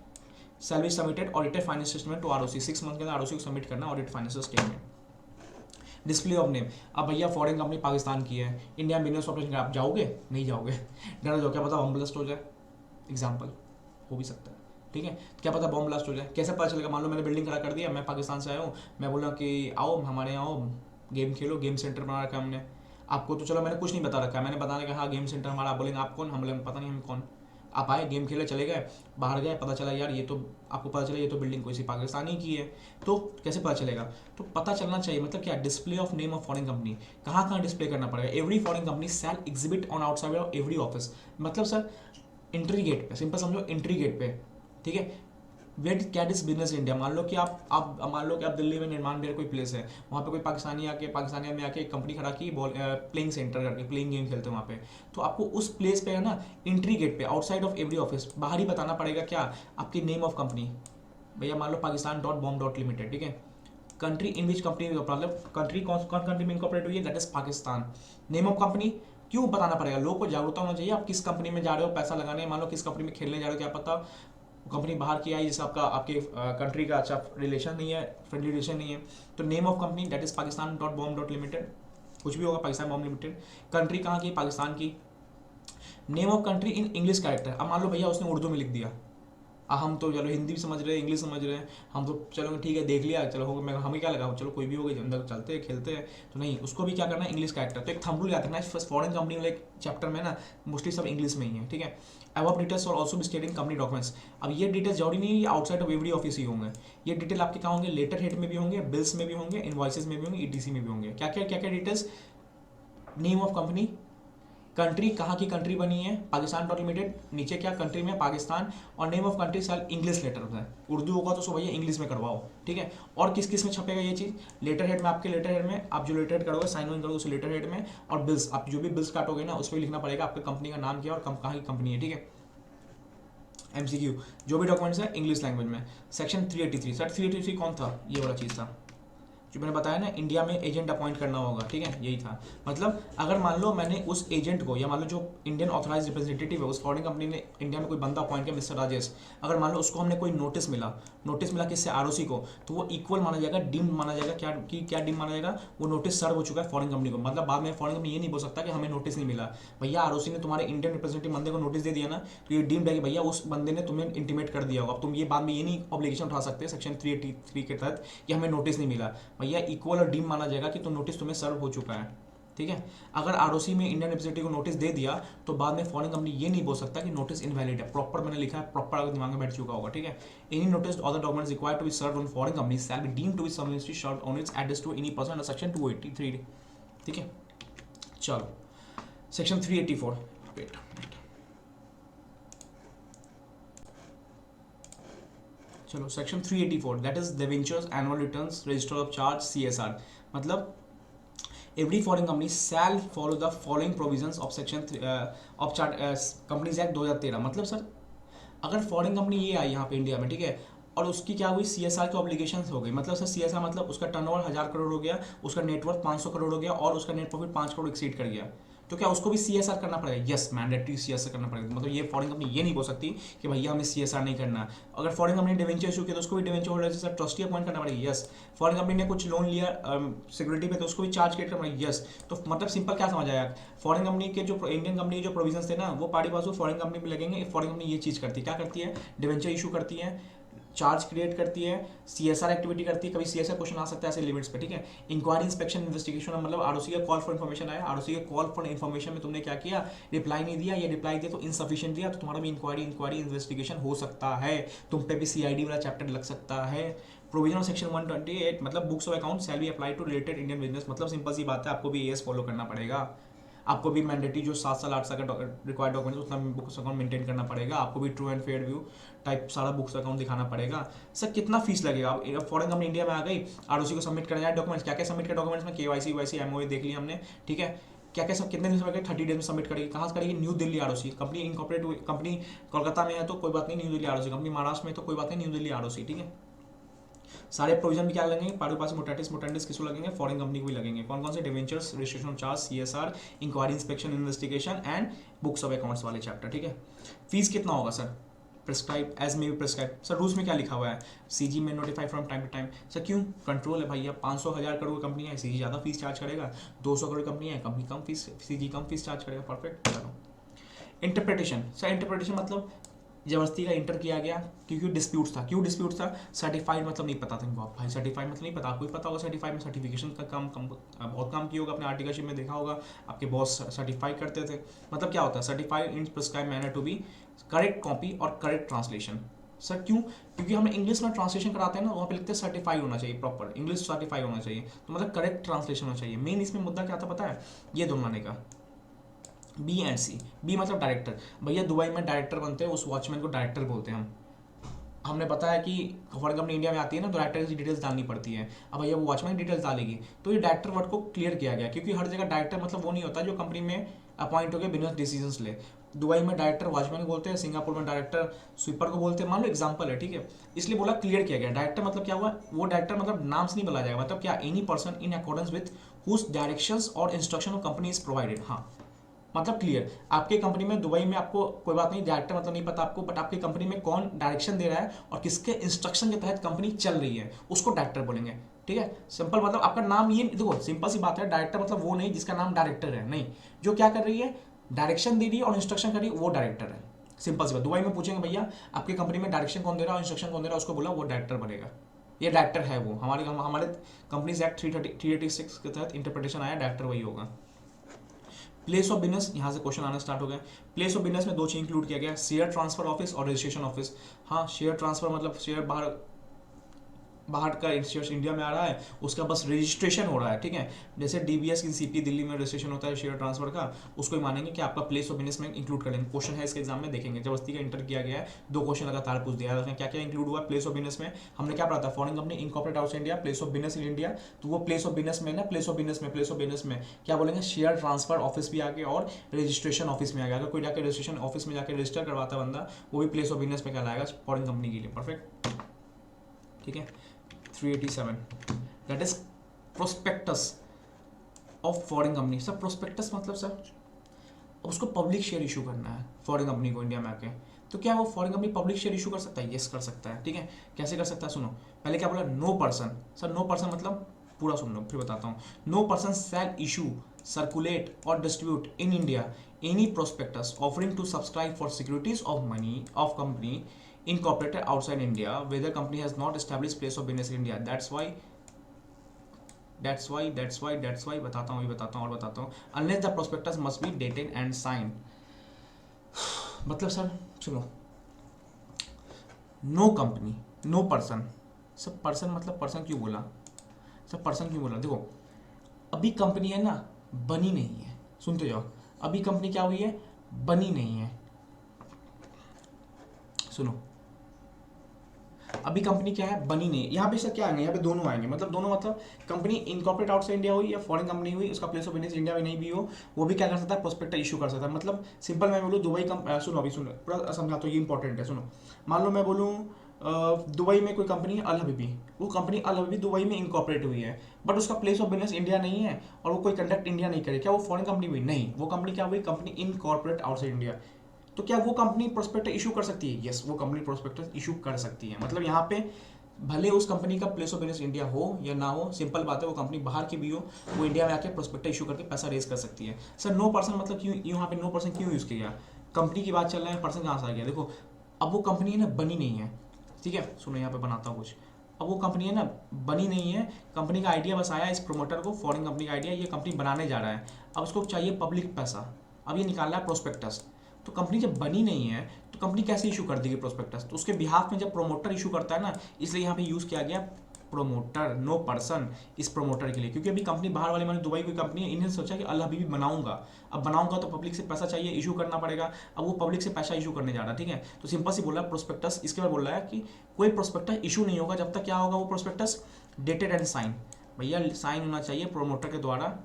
salary submitted audited financial statement to ROC, 6 month के अंदर आरओसी को सबमिट करना audit financial statement. Display of name, अब भैया फॉरेन कंपनी पाकिस्तान की है, इंडिया में बिजनेस ऑपरेशन, आप जाओगे नहीं जाओगे, डर जाओ, क्या पता बम ब्लास्ट हो जाए, एग्जाम्पल हो भी सकता है, ठीक है, क्या पता बम ब्लास्ट हो जाए, कैसे पता चलेगा। मान लो मैंने बिल्डिंग खड़ा कर दिया, मैं पाकिस्तान से आया हूँ, मैं बोल रहा हूँ कि आओ हमारे यहाँ आओ, गेम खेलो, गेम सेंटर बना रखा है हमने, आपको तो चलो मैंने कुछ नहीं बता रखा है, मैंने बता रखा हाँ गेम सेंटर हमारा, आप बोलेंगे आप कौन, हम बोलेंगे पता नहीं हम कौन। आप आए, गेम खेले, चले गए, बाहर गए, पता चला यार ये तो, आपको पता चला ये तो बिल्डिंग कोई सी पाकिस्तानी की है, तो कैसे पता चलेगा, तो पता चलना चाहिए। मतलब क्या, display of name of foreign company, कहाँ कहाँ डिस्प्ले करना पड़ेगा, every foreign company shall exhibit on outside of every office, मतलब सर एंट्री गेट पे, सिंपल समझो एंट्री गेट पे, ठीक है। Wait cat is business India, मान लो कि आप मान लो कि आप दिल्ली में निर्माण बिहार कोई प्लेस है, वहाँ पे कोई पाकिस्तानी में आके कंपनी खड़ा की, बॉल प्लेइंग सेंटर करके प्लेइंग गेम खेलते हैं वहाँ पे, तो आपको उस प्लेस पे है ना, एंट्री गेट पे आउटसाइड ऑफ एवरी ऑफिस बाहर ही बताना पड़ेगा क्या, आपकी नेम ऑफ कंपनी, भैया मान लो Pakistan.Bomb.Limited, ठीक है। कंट्री इन विच कंपनी, मतलब कंट्री कौन कंट्री में इनकॉर्पोरेट हुई है, that is Pakistan. Name of company क्यों बताना पड़ेगा, लोगों को जागरूकता होना चाहिए, आप किस कंपनी में जा रहे हो पैसा लगाने, मान लो किस कंपनी में खेलने जा रहे हो, क्या पता कंपनी बाहर की आई, जैसे आपके कंट्री का अच्छा रिलेशन नहीं है, फ्रेंडली रिलेशन नहीं है, तो name of company that is Pakistan.Bomb.Limited, कुछ भी होगा पाकिस्तान बॉम्ब लिमिटेड। कंट्री कहाँ की, पाकिस्तान की। Name of country in English character, अब मान लो भैया उसने उर्दू में लिख दिया, हम तो चलो हिंदी भी समझ रहे हैं, इंग्लिश समझ रहे हैं, हम तो चलो ठीक है देख लिया, चलो हो गया, हमें क्या लगा, चलो कोई भी हो गया, अंदर चलते हैं खेलते हैं, तो नहीं, उसको भी क्या करना है, इंग्लिश कैरेक्टर। तो एक थंबनेल याद रखना है, फॉरेन कंपनी वाले चैप्टर में ना मोस्टली सब इंग्लिश में ही है, ठीक है। अब डिटेल्स और ऑल्सो भी स्टेटिंग कंपनी डॉक्यूमेंट्स, अब ये डिटेल्स जरूरी नहीं है ये आउटसाइड ऑफ एवरी ऑफिस ही होंगे, ये डिटेल आपके कहाँ होंगे, लेटर हेड में भी होंगे, बिल्स में भी होंगे, इनवॉइसेस में भी होंगे, ETC में भी होंगे। क्या क्या details, name of company, country कहाँ की कंट्री बनी है, Pakistan.Limited, नीचे क्या कंट्री में पाकिस्तान, और नेम ऑफ कंट्री साल इंग्लिश लेटर है, उर्दू होगा तो सो भैया इंग्लिश में करवाओ, ठीक है। और किस किस में छपेगा ये चीज़, लेटर हेड में, आपके लेटर हेड में आप जो लेटर हेड करोगे साइन वाइन करोगे उस लेटर हेड में, और बिल्स, आप जो भी बिल्स काटोगे ना उस पर लिखना पड़ेगा आपके कंपनी का नाम क्या और कहाँ की कंपनी है, ठीक है। MCQ, जो भी डॉक्यूमेंट्स है इंग्लिश लैंग्वेज में। सेक्शन 383, सर 383 कौन था, ये वाला चीज़ था जो मैंने बताया ना, इंडिया में एजेंट अपॉइंट करना होगा, ठीक है, यही था। मतलब अगर मान लो मैंने उस एजेंट को, या मान लो जो इंडियन ऑथराइज रिप्रेजेंटेटिव है उस फॉरेन कंपनी ने इंडिया में कोई बंदा अपॉइंट किया, मिस्टर राजेश, अगर मान लो उसको हमने कोई नोटिस मिला किससे, ROC को, तो वो इक्वल माना जाएगा, डीम्ड माना जाएगा, क्या डीम्ड माना जाएगा, वो नोटिस सर्व हो चुका है फॉरेन कंपनी को। मतलब बाद में फॉरेन कंपनी ये नहीं बोल सकता कि हमें नोटिस नहीं मिला, भैया ROC ने तुम्हारे इंडियन रिप्रेजेंटेटिव बंदे को नोटिस दे दिया ना, तो ये डीम्ड है कि भैया उस बंदे ने तुम्हें इंटीमेट कर दिया होगा। अब तुम ये बाद में ये नहीं ऑब्लिगेशन उठा सकते सेक्शन 383 के तहत कि हमें नोटिस नहीं मिला, भैया इक्वल और डीम्ड माना जाएगा कि तो नोटिस तुम्हें सर्व हो चुका है, ठीक है। अगर ROC में इंडियन रिप्रेजेंटेटिव को नोटिस दे दिया तो बाद में फॉरेन कंपनी ये नहीं बोल सकता कि नोटिस इनवैलिड है, प्रॉपर मैंने लिखा है, प्रॉपर अगर दिमाग में बैठ चुका होगा, ठीक है। Any notice other documents required to be served on foreign company shall be deemed to be submitted served on its address to any person under section 283, ठीक है। चलो सेक्शन 384, वेट, चलो section 384 that is debentures annual returns register of charge CSR, मतलब every foreign company shall follow the following provisions of section of chart companies act 2013। मतलब sir अगर foreign company ये आई यहाँ पे इंडिया में, ठीक है, और उसकी क्या हुई, CSR की ऑब्लिगेशंस हो गई, मतलब सर CSR मतलब उसका टर्नओवर 1000 करोड़ हो गया, उसका नेटवर्थ 500 करोड़ हो गया, और उसका नेट प्रॉफिट 5 करोड़ एक्सीड कर गया, तो क्या उसको भी CSR करना पड़ेगा? यस, मैंडेटरी CSR करना पड़ेगा। मतलब ये फॉरेन कंपनी ये नहीं बोल सकती कि भैया हमें CSR नहीं करना। अगर फॉरेन कंपनी ने डिवेंचर इशू किया तो उसको भी डिवेंचर होल्डर से ट्रस्टी अपॉइंट करना पड़ेगा। यस, फॉरेन कंपनी ने कुछ लोन लिया सिक्योरिटी पे तो उसको भी चार्ज करना पड़ेगा। यस, तो मतलब सिंपल क्या समझ आया, फॉरेन कंपनी के जो इंडियन कंपनी जो प्रोविजंस थे ना वो पार्टी बाजू फॉरेन कंपनी में लगेंगे। फॉरेन कंपनी ये चीज़ करती है, क्या करती है, डिवेंचर इशू करती है, चार्ज क्रिएट करती है, CSR एक्टिविटी करती है, कभी CSR क्वेश्चन आ सकता है ऐसे लिमिट्स पे, ठीक है। इंक्वायरी, इंस्पेक्शन, इन्वेस्टिगेशन, मतलब ROC का कॉल फॉर इन्फॉर्मेशन आया, ROC के कॉल फॉर इन्फॉर्मेशन में तुमने क्या किया, रिप्लाई नहीं दिया, या रिप्लाई दिया तो इनसफिशिएंट दिया, तो तुम्हारा भी इंक्वायरी इन्वेस्टिगेशन हो सकता है, तुम पे भी CID वाला चैप्टर लग सकता है। प्रोविजन ऑफ सेक्शन 128, मतलब books of account shall be apply to related Indian business, मतलब सिंपल सी बात है, आपको भी AS फॉलो करना पड़ेगा। आपको भी मैंडेटरी जो 7 साल 8 साल का रिक्वायर्ड डॉक्यूमेंट उतना बुक्स अकाउंट मेंटेन करना पड़ेगा। आपको भी true and fair view type सारा बुक्स अकाउंट दिखाना पड़ेगा। सर कितना फीस लगेगा? फॉरेन कंपनी इंडिया में आ गई, ROC को सबमिट करना है डॉक्यूमेंट्स, क्या क्या सबमिट कर डॉक्यूमेंट्स में, KYC वाईसी MOA देख लिया हमने, ठीक है। क्या क्या सब कितने दिन से 30 डेज में सबमिट करेगी, कहाँ से करेगी? New Delhi ROC company incorporate company Kolkata में है तो कोई बात नहीं, new Delhi ROC company Maharashtra में तो कोई बात नहीं, न्यू दिल्ली ROC, ठीक है। सारे प्रोविजन भी क्या लगेंगे, पारी पास मोटेटिस किसको लगेंगे, फॉरेन कंपनी को भी लगेंगे। कौन कौन से, debentures, registration charge, CSR, inquiry, inspection, investigation and books of accounts वाले चैप्टर, ठीक है। फीस कितना होगा sir? Prescribe as may be prescribe. Sir rules में क्या लिखा हुआ है, CG में notify from time to time. Sir क्यों? कंट्रोल है भैया, 500,000 करोड़ कंपनी है, CG ज़्यादा फीस चार्ज करेगा, 200 करोड़ कंपनी है, कंपनी कम फीस, CG कम फीस चार्ज करेगा। परफेक्ट। चलो इंटरप्रिटेशन। सर इंटरप्रिटेशन मतलब जबरदस्ती का इंटर किया गया क्योंकि डिस्प्यूट था। क्यों डिस्प्यूट था? सर्टिफाइड मतलब नहीं पता था इनको। आप भाई सर्टिफाइड मतलब नहीं पता, आपको ही पता होगा सर्टिफाइड में सर्टिफिकेशन का काम बहुत काम किया होगा, अपने आर्टिकलशिप में देखा होगा, आपके बॉस सर्टिफाई करते थे। मतलब क्या होता है, certified in prescribe manner to be correct copy और करेक्ट ट्रांसलेशन। सर क्यों? क्योंकि हम इंग्लिश में ट्रांसलेशन कराते हैं ना, वहाँ पे लिखते हैं सर्टिफाइड होना चाहिए, प्रॉपर इंग्लिश सर्टिफाइड होना चाहिए, तो मतलब करेक्ट ट्रांसलेशन होना चाहिए। मेन इसमें मुद्दा क्या था पता है, ये दोनों आने का, B एंड C। B मतलब डायरेक्टर, भैया दुबई में डायरेक्टर बनते हैं, उस वॉचमैन को डायरेक्टर बोलते हैं हम। हमने बताया कि फॉरेन कंपनी इंडिया में आती है ना तो डायरेक्टर की डिटेल्स डालनी पड़ती है। अब भैया वो वॉचमैन डिटेल्स डालेगी, तो ये डायरेक्टर वर्ड को क्लियर किया गया, क्योंकि हर जगह डायरेक्टर मतलब वो नहीं होता जो कंपनी में अपॉइंट होकर बिजनेस डिसीजंस ले। दुबई में डायरेक्टर वॉचमैन को बोलते हैं, सिंगापुर में डायरेक्टर स्वीपर को बोलते हैं, मान लो एग्जांपल है, ठीक है। इसलिए बोला क्लियर किया गया। डायरेक्टर मतलब क्या हुआ, वो डायरेक्टर मतलब नाम से नहीं बोला जाएगा, मतलब क्या, any person in accordance with whose directions और instruction of company is provided. हाँ मतलब क्लियर, आपके कंपनी में दुबई में आपको कोई बात नहीं, डायरेक्टर मतलब नहीं पता आपको, बट आपकी कंपनी में कौन डायरेक्शन दे रहा है और किसके इंस्ट्रक्शन के तहत कंपनी चल रही है, उसको डायरेक्टर बोलेंगे, ठीक है। सिंपल मतलब आपका नाम, ये देखो सिंपल सी बात है, डायरेक्टर मतलब वो नहीं जिसका नाम डायरेक्टर है, नहीं, जो क्या कर रही है, डायरेक्शन दे रही है और इंस्ट्रक्शन कर रही है, वो डायरेक्टर है। सिंपल सी बात। दुबई में पूछेंगे भैया आपकी कंपनी में डायरेक्शन कौन दे रहा है और इंस्ट्रक्शन कौन दे रहा है, उसको बोला वो डायरेक्टर बनेगा, ये डायरेक्टर है वो। हमारे कंपनीज एक्ट 386 के तहत इंटरप्रिटेशन आया, डायरेक्टर वही होगा। प्लेस ऑफ बिजनेस, यहाँ से क्वेश्चन आना स्टार्ट हो गया। प्लेस ऑफ बिजनेस में दो चीज इंक्लूड किया गया, शेयर ट्रांसफर ऑफिस और रजिस्ट्रेशन ऑफिस। हाँ शेयर ट्रांसफर मतलब शेयर बाहर का शेयर इंडिया में आ रहा है, उसका बस रजिस्ट्रेशन हो रहा है, ठीक है। जैसे DBS की CP दिल्ली में रजिस्ट्रेशन होता है शेयर ट्रांसफर का, उसको ही मानेंगे कि आपका प्लेस ऑफ बिजनेस में इंक्लूड कर लेंगे। क्वेश्चन है इसके एग्जाम में, देखेंगे जबरदस्ती का इंटर किया गया है, 2 क्वेश्चन लगातार पूछ दिया है उसमें क्या क्या इंक्लूड हुआ प्लेस ऑफ बिजनेस में। हमने क्या पढ़ा था, foreign company incorporate outside India, place of business in India, तो वो प्लेस ऑफ बिजनेस में ना, प्लेस ऑफ बिजनेस में क्या बोलेंगे, शेयर ट्रांसफर ऑफिस भी आ गया और रजिस्ट्रेशन ऑफिस में आ गया। अगर कोई जाकर रजिस्ट्रेशन ऑफिस में जाकर रजिस्टर करवाता बंदा, वो भी प्लेस ऑफ बिजनेस में कहलाएगा फॉरेन कंपनी के लिए। परफेक्ट, ठीक है। 387 that is prospectus of foreign company. Sir prospectus मतलब सर उसको पब्लिक शेयर इशू करना है फॉरेन कंपनी को इंडिया में आके, तो क्या वो foreign company public share issue कर सकता है? यस कर सकता है, ठीक है। कैसे कर सकता है सुनो, पहले क्या बोला, no person. Sir no person मतलब पूरा सुन लो फिर बताता हूँ। No person shall issue, circulate और distribute in India any prospectus offering to subscribe for securities of money of company incorporated outside India where the company has not established place of business in India. That's why बताता हूँ और बताता हूँ। Unless the prospectus must be dated and signed. मतलब sir सुनो, no company, no person. Sir person मतलब person क्यों बोला? सर पर्सन क्यों बोला, देखो अभी कंपनी है ना, बनी नहीं है, सुनते जाओ, अभी कंपनी क्या हुई है, बनी नहीं है। सुनो अभी कंपनी क्या है, बनी नहीं। यहाँ पे सर क्या आएंगे, यहाँ पे दोनों आएंगे, मतलब दोनों मतलब कंपनी इनकॉर्पोरेट आउटसाइड इंडिया हुई या फॉरेन कंपनी हुई, उसका प्लेस ऑफ बिजनेस इंडिया में नहीं भी हो, वो भी क्या कर सकता है, प्रोस्पेक्टस इशू कर सकता है। मतलब सिंपल मैं बोलूँ दुबई सुनो अभी सुनो पूरा समझा, तो ये इंपॉर्टेंट है, सुनो। मान लो मैं बोलूँ दुबई में कोई कंपनी है अल हबीबी, वो कंपनी अल हबीबी दुबई में इनकॉर्पोरेट हुई है, बट उसका प्लेस ऑफ बिजनेस इंडिया नहीं है और वो कोई कंडक्ट इंडिया नहीं करे, क्या वो फॉरेन कंपनी हुई? नहीं, वो कंपनी क्या हुई? Company incorporate outside India. तो क्या वो कंपनी प्रोस्पेक्टस इशू कर सकती है? यस, वो कंपनी प्रोस्पेक्टस इशू कर सकती है। मतलब यहाँ पे भले उस कंपनी का प्लेस ऑफ बिजनेस इंडिया हो या ना हो, सिंपल बात है, वो कंपनी बाहर की भी हो, वो इंडिया में आके प्रोस्पेक्टस इशू करके पैसा रेज कर सकती है। सर नो पर्सन मतलब क्यों यहाँ पे नो पर्सन क्यों यूज़ किया? कंपनी की बात चल रहा है, पर्सन कहाँ से आ गया? देखो, अब वो कंपनी है ना, बनी नहीं है, ठीक है, सुनो यहाँ पे बनाता हूँ कुछ। अब वो कंपनी है ना, बनी नहीं है, कंपनी का आइडिया बस आया इस प्रोमोटर को, फॉरेन कंपनी का आइडिया, ये कंपनी बनाने जा रहा है, अब उसको चाहिए पब्लिक पैसा, अब ये निकाल रहा है प्रोस्पेक्टस। तो कंपनी जब बनी नहीं है तो कंपनी कैसे इशू कर देगी प्रोस्पेक्टस? तो उसके बिहाफ में जब प्रोमोटर इशू करता है ना, इसलिए यहाँ पे यूज़ किया गया प्रोमोटर, नो पर्सन, इस प्रोमोटर के लिए, क्योंकि अभी कंपनी बाहर वाली मानी दुबई कोई कंपनी है, इन्हें सोचा कि अल हबीबी बनाऊंगा, अब बनाऊंगा तो पब्लिक से पैसा चाहिए, इशू करना पड़ेगा, अब वो पब्लिक से पैसा इशू करने जा रहा है, ठीक है। तो सिंपल सी बोल रहा है प्रोस्पेक्टस, इसके बाद बोल रहा है कि कोई प्रोस्पेक्टस इशू नहीं होगा जब तक क्या होगा वो प्रोस्पेक्टस डेटेड एंड साइन, भैया साइन होना चाहिए प्रोमोटर के द्वारा,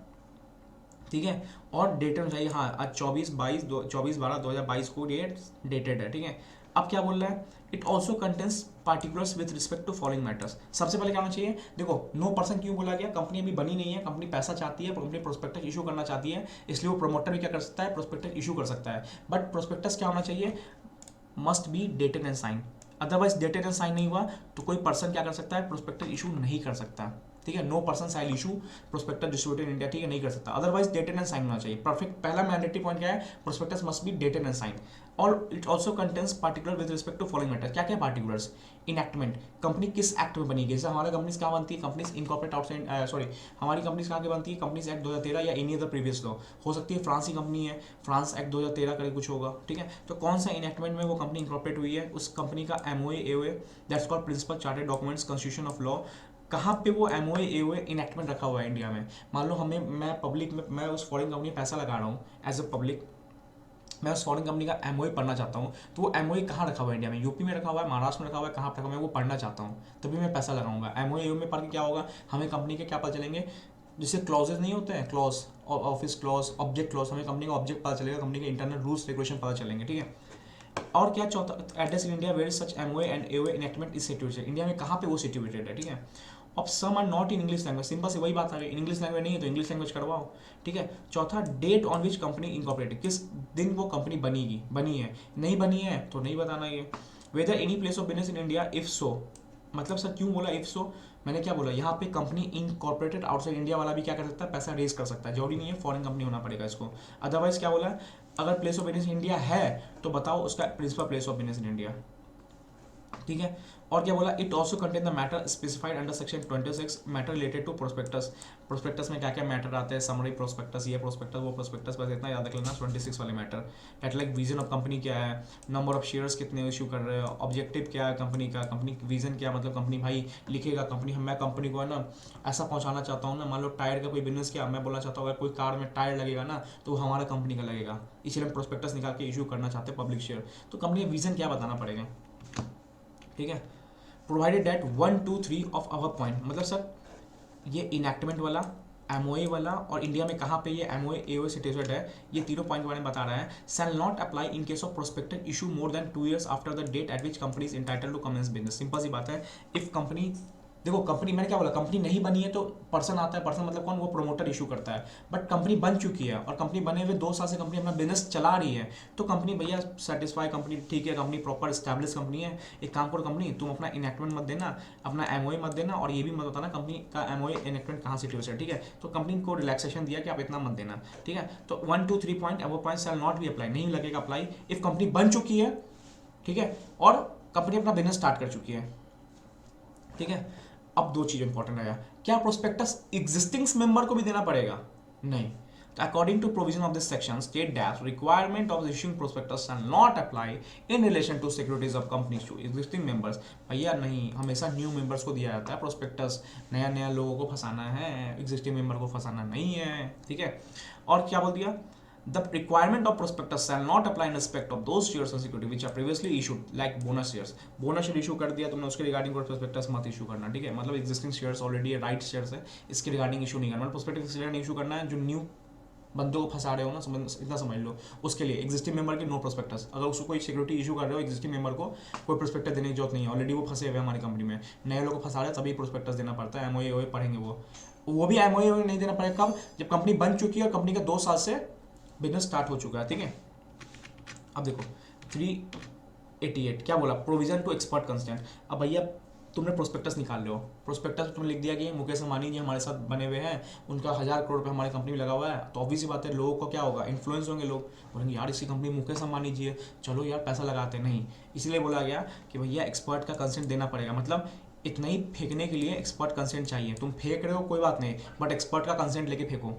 ठीक है, और डेटेड होना चाहिए, हाँ आज 24/12/2022 को डेट डेटेड है, ठीक है। अब क्या बोल रहा है? It also contains particulars with respect to following matters. सबसे पहले क्या होना चाहिए? देखो, नो पर्सन क्यों बोला गया? कंपनी अभी बनी नहीं है, कंपनी पैसा चाहती है, कंपनी प्रोस्पेक्टस इशू करना चाहती है, इसलिए वो प्रोमोटर भी क्या कर सकता है? प्रोस्पेक्टस इशू कर सकता है, बट प्रोस्पेक्टस क्या होना चाहिए? Must be dated and sign. Otherwise dated and sign नहीं हुआ तो कोई पर्सन क्या कर सकता है? प्रोस्पेक्टस इशू नहीं कर सकता, ठीक है। No person shall issue prospectus distributed in India, ठीक है, नहीं कर सकता। अदरवाइज डेटेड एंड साइन होना चाहिए। परफेक्ट पहला मैंडेटरी पॉइंट क्या है? Prospectus must be dated and sign, और it also contains particular with respect to following matter. क्या क्या पार्टिकुलर्स? इनएक्टमेंट, कंपनी किस एक्ट में बनी है? जैसे हमारा कंपनीज कहाँ बनती है? कंपनीज इनकॉर्पोरेट आउटसाइड, सॉरी, हमारी कंपनीज कहाँ की बनती है? कंपनीज एक्ट 2013 या एनी अदर प्रीवियस लॉ, हो सकती है फ्रांस की कंपनी है, फ्रांस एक्ट 2013 का कुछ होगा, ठीक है। तो कौन सा इनएक्टमेंट में वो कंपनी इनकॉर्पोरेट हुई है? उस कंपनी का MOA AOA, that's called principal chartered documents constitution of law. कहाँ पे वो एमओए एओए इनएक्टमेंट रखा हुआ है इंडिया में? मान लो हमें, मैं पब्लिक में, मैं उस फॉरेन कंपनी में पैसा लगा रहा हूँ एज अ पब्लिक, मैं उस फॉरेन कंपनी का एमओए पढ़ना चाहता हूँ, तो वो एमओए कहाँ रखा हुआ है इंडिया में? यूपी में रखा हुआ है, महाराष्ट्र में रखा हुआ है, कहाँ पे रखा हुआ है? मैं वो पढ़ना चाहता हूँ, तभी मैं पैसा लगाऊंगा। एमओए एओए में पढ़ के क्या होगा? हमें कंपनी के क्या पता चलेंगे? जैसे क्लॉजेज नहीं होते हैं, clause, office clause, object clause, हमें कंपनी का ऑब्जेक्ट पता चलेगा, कंपनी के इंटरनल रूल्स रेगुलेशन पता चलेंगे, ठीक है। और क्या चौथा, address in India where such MOA and AOA enactment is situated, India में कहाँ पे वो सिचुएटेड है, ठीक है। अब some are not in English language, simple से वही बात आ गई, इंग्लिश लैंग्वेज नहीं है तो इंग्लिश लैंग्वेज करवाओ, ठीक है। चौथा, date on which company incorporated, किस दिन वो कंपनी बनेगी, बनी है, नहीं बनी है तो नहीं बताना ये। Whether any place of business in India, if so, मतलब सर क्यों बोला इफ सो? मैंने क्या बोला, यहाँ पे कंपनी इनकॉर्पोरेटेड आउटसाइड इंडिया वाला भी क्या कर सकता है? पैसा रेज कर सकता है, जरूरी नहीं है फॉरेन कंपनी होना पड़ेगा इसको। अदरवाइज क्या बोला, अगर प्लेस ऑफ बिजनेस इंडिया है तो बताओ उसका principal place of business in India, ठीक है। और क्या बोला, it also contain the matter specified under section 26, matter related to prospectus. Prospectus में क्या क्या मैटर आते हैं? समरी प्रोस्पेक्टस, ये प्रोस्पेक्टस, वो प्रोस्पेक्टस, बस इतना याद रख लेना। 26 वाले matter, that like vision of company क्या है, नंबर ऑफ शेयर्स कितने इशू कर रहे हो, ऑब्जेक्टिव क्या है कंपनी का, कंपनी विजन क्या, मतलब कंपनी भाई लिखेगा कंपनी, मैं कंपनी को है ना ऐसा पहुंचाना चाहता हूँ ना, मान लो टायर का कोई बिजनेस किया, मैं बोलना चाहता हूँ अगर कोई कार में टायर लगेगा ना तो हमारा कंपनी का लगेगा, इसलिए हम प्रोस्पेक्टस निकाल के इशू करना चाहते हैं पब्लिक शेयर। तो कंपनी का विजन क्या बताना पड़ेगा, ठीक है। Provided that 1 2 3 of our point, मतलब सर ये इनएक्टमेंट वाला, एमओए वाला, और इंडिया में कहाँ पे ये एमओए एओए सिचुएटेड है, ये तीनों पॉइंट के बारे में बता रहा है। Shall not apply in case of prospective issue more than 2 years after the date at which company is entitled to commence business. Simple सी बात है, इफ कंपनी, देखो कंपनी, मैंने क्या बोला, कंपनी नहीं बनी है तो पर्सन आता है, पर्सन मतलब कौन? वो प्रोमोटर इशू करता है। बट कंपनी बन चुकी है और कंपनी बने हुए 2 साल से कंपनी अपना बिजनेस चला रही है, तो कंपनी भैया सेटिस्फाई, कंपनी ठीक है, कंपनी प्रॉपर स्टैब्लिश कंपनी है। एक काम करो कंपनी, तुम अपना इनएक्टमेंट मत देना, अपना एमओए मत देना, और ये भी मत बताना कंपनी का एमओए इनएक्टमेंट कहाँ सिचुएटेड है, ठीक है। तो कंपनी को रिलैक्सेशन दिया कि आप इतना मत देना, ठीक है। तो 1 2 3 पॉइंट, अब point shall not be apply, नहीं लगेगा अप्लाई इफ कंपनी बन चुकी है, ठीक है, और कंपनी अपना बिजनेस स्टार्ट कर चुकी है, ठीक है। अब 2 चीज इंपॉर्टेंट है, क्या प्रोस्पेक्टस एग्जिस्टिंग मेंबर को भी देना पड़ेगा? नहीं। According to provision of this section, state that requirement of issuing prospectus shall not apply in relation to securities of companies to existing members. भैया नहीं, हमेशा न्यू मेंबर्स को दिया जाता है प्रोस्पेक्टस, नया नया लोगों को फंसाना है, एग्जिस्टिंग मेंबर को फंसाना नहीं है, ठीक है। और क्या बोल दिया, the requirement of prospectus shall not apply in respect of those shares and security which are previously issued like bonus shares। bonus share issue कर दिया तुमने, उसके रिगार्डिंग prospectus मत इशू करना, ठीक है। मतलब existing shares ऑलरेडी है, राइट शेयर्स है, इसके रिगार्डिंग इशू नहीं करना, मतलब prospectus इसलिए नहीं इशू करना है जो न्यू बंदों को फंसा रहे हो ना, इतना समझ लो। उसके लिए एग्जिस्टिंग मेंबर के नो प्रोस्पेक्टस, अगर उसको कोई सिक्योरिटी इशू कर रहे हो एग्जिस्टिंग मेंबर को, कोई प्रोस्पेक्टस देने की जरूरत नहीं है, ऑलरेडी वो फंसे हुए हमारी कंपनी में, नए लोगों को फंसा रहे हैं तभी प्रोस्पेक्टस देना पड़ता है। एमओए पढ़ेंगे वो भी एमओए नहीं देना पड़ेगा कब, जब कंपनी बन चुकी है और कंपनी का 2 साल से बिजनेस स्टार्ट हो चुका है, ठीक है। अब देखो 388 क्या बोला, प्रोविजन टू एक्सपर्ट कंसेंट। अब भैया तुमने प्रोस्पेक्टस निकाल लो, प्रोस्पेक्टस में तुमने लिख दिया कि मुकेश अंबानी जी हमारे साथ बने हुए हैं, उनका 1000 करोड़ रुपये हमारी कंपनी में लगा हुआ है, तो ऑब्वियस बात है लोगों को क्या होगा, इन्फ्लुएंस होंगे, लोग बोलेंगे यार इसकी कंपनी मुकेश अंबानी जी है, चलो यार पैसा लगाते नहीं। इसलिए बोला गया कि भैया एक्सपर्ट का कंसेंट देना पड़ेगा, मतलब इतना ही फेंकने के लिए एक्सपर्ट कंसेंट चाहिए। तुम फेंक रहे हो कोई बात नहीं, बट एक्सपर्ट का कंसेंट लेके फेंको,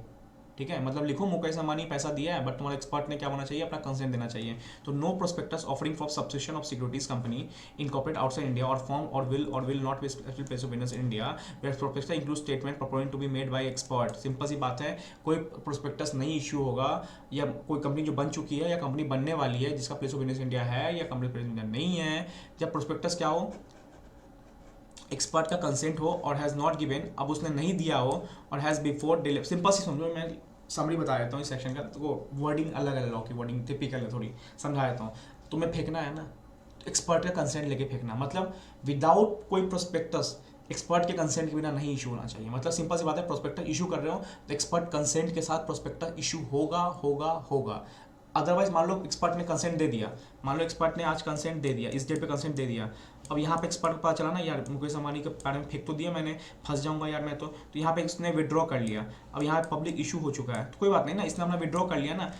ठीक है। मतलब लिखो मुकेश अंबानी पैसा दिया है, बट तुम्हारे एक्सपर्ट ने क्या होना चाहिए, अपना कंसेंट देना चाहिए। तो no prospectus offering for subscription of securities company incorporate outside India और फॉर्म और will not be special place of business in India where prospectus include statement proposing to be made by expert. Simple सी बात है, कोई prospectus नहीं issue होगा, या कोई कंपनी जो बन चुकी है या कंपनी बनने वाली है जिसका प्लेस ऑफ बिजनेस इंडिया है या कंपनी प्लेस इंडिया नहीं है, जब प्रोस्पेक्टस क्या हो, एक्सपर्ट का कंसेंट हो और हैज़ नॉट गिवन, अब उसने नहीं दिया हो और हैज़ बिफोर डिलीवर। सिंपल सी समझो, मैं समरी बता देता हूँ इस सेक्शन का, तो वर्डिंग अलग अलग लॉ की वर्डिंग टिपिकल है, थोड़ी समझा देता हूँ। तुम्हें फेंकना है ना, एक्सपर्ट का कंसेंट लेके फेंकना, मतलब विदाउट कोई प्रोस्पेक्टस, एक्सपर्ट के कंसेंट के बिना नहीं इशू होना चाहिए। मतलब सिंपल सी बात है, प्रोस्पेक्टस इशू कर रहे हो तो एक्सपर्ट कंसेंट के साथ प्रोस्पेक्टस इशू होगा होगा होगा। अदरवाइज मान लो एक्सपर्ट ने कंसेंट दे दिया, मान लो एक्सपर्ट ने आज कंसेंट दे दिया, इस डेट पे कंसेंट दे दिया, अब यहाँ पे एक्सपर्ट को पता चला ना यार मुकेश अंबानी के बारे में फेंक तो दिया मैंने, फंस जाऊंगा यार मैं, तो यहाँ पे इसने विड्रॉ कर लिया, अब यहाँ पब्लिक इशू हो चुका है, तो कोई बात नहीं ना, इसने अपना विड्रॉ कर लिया ना,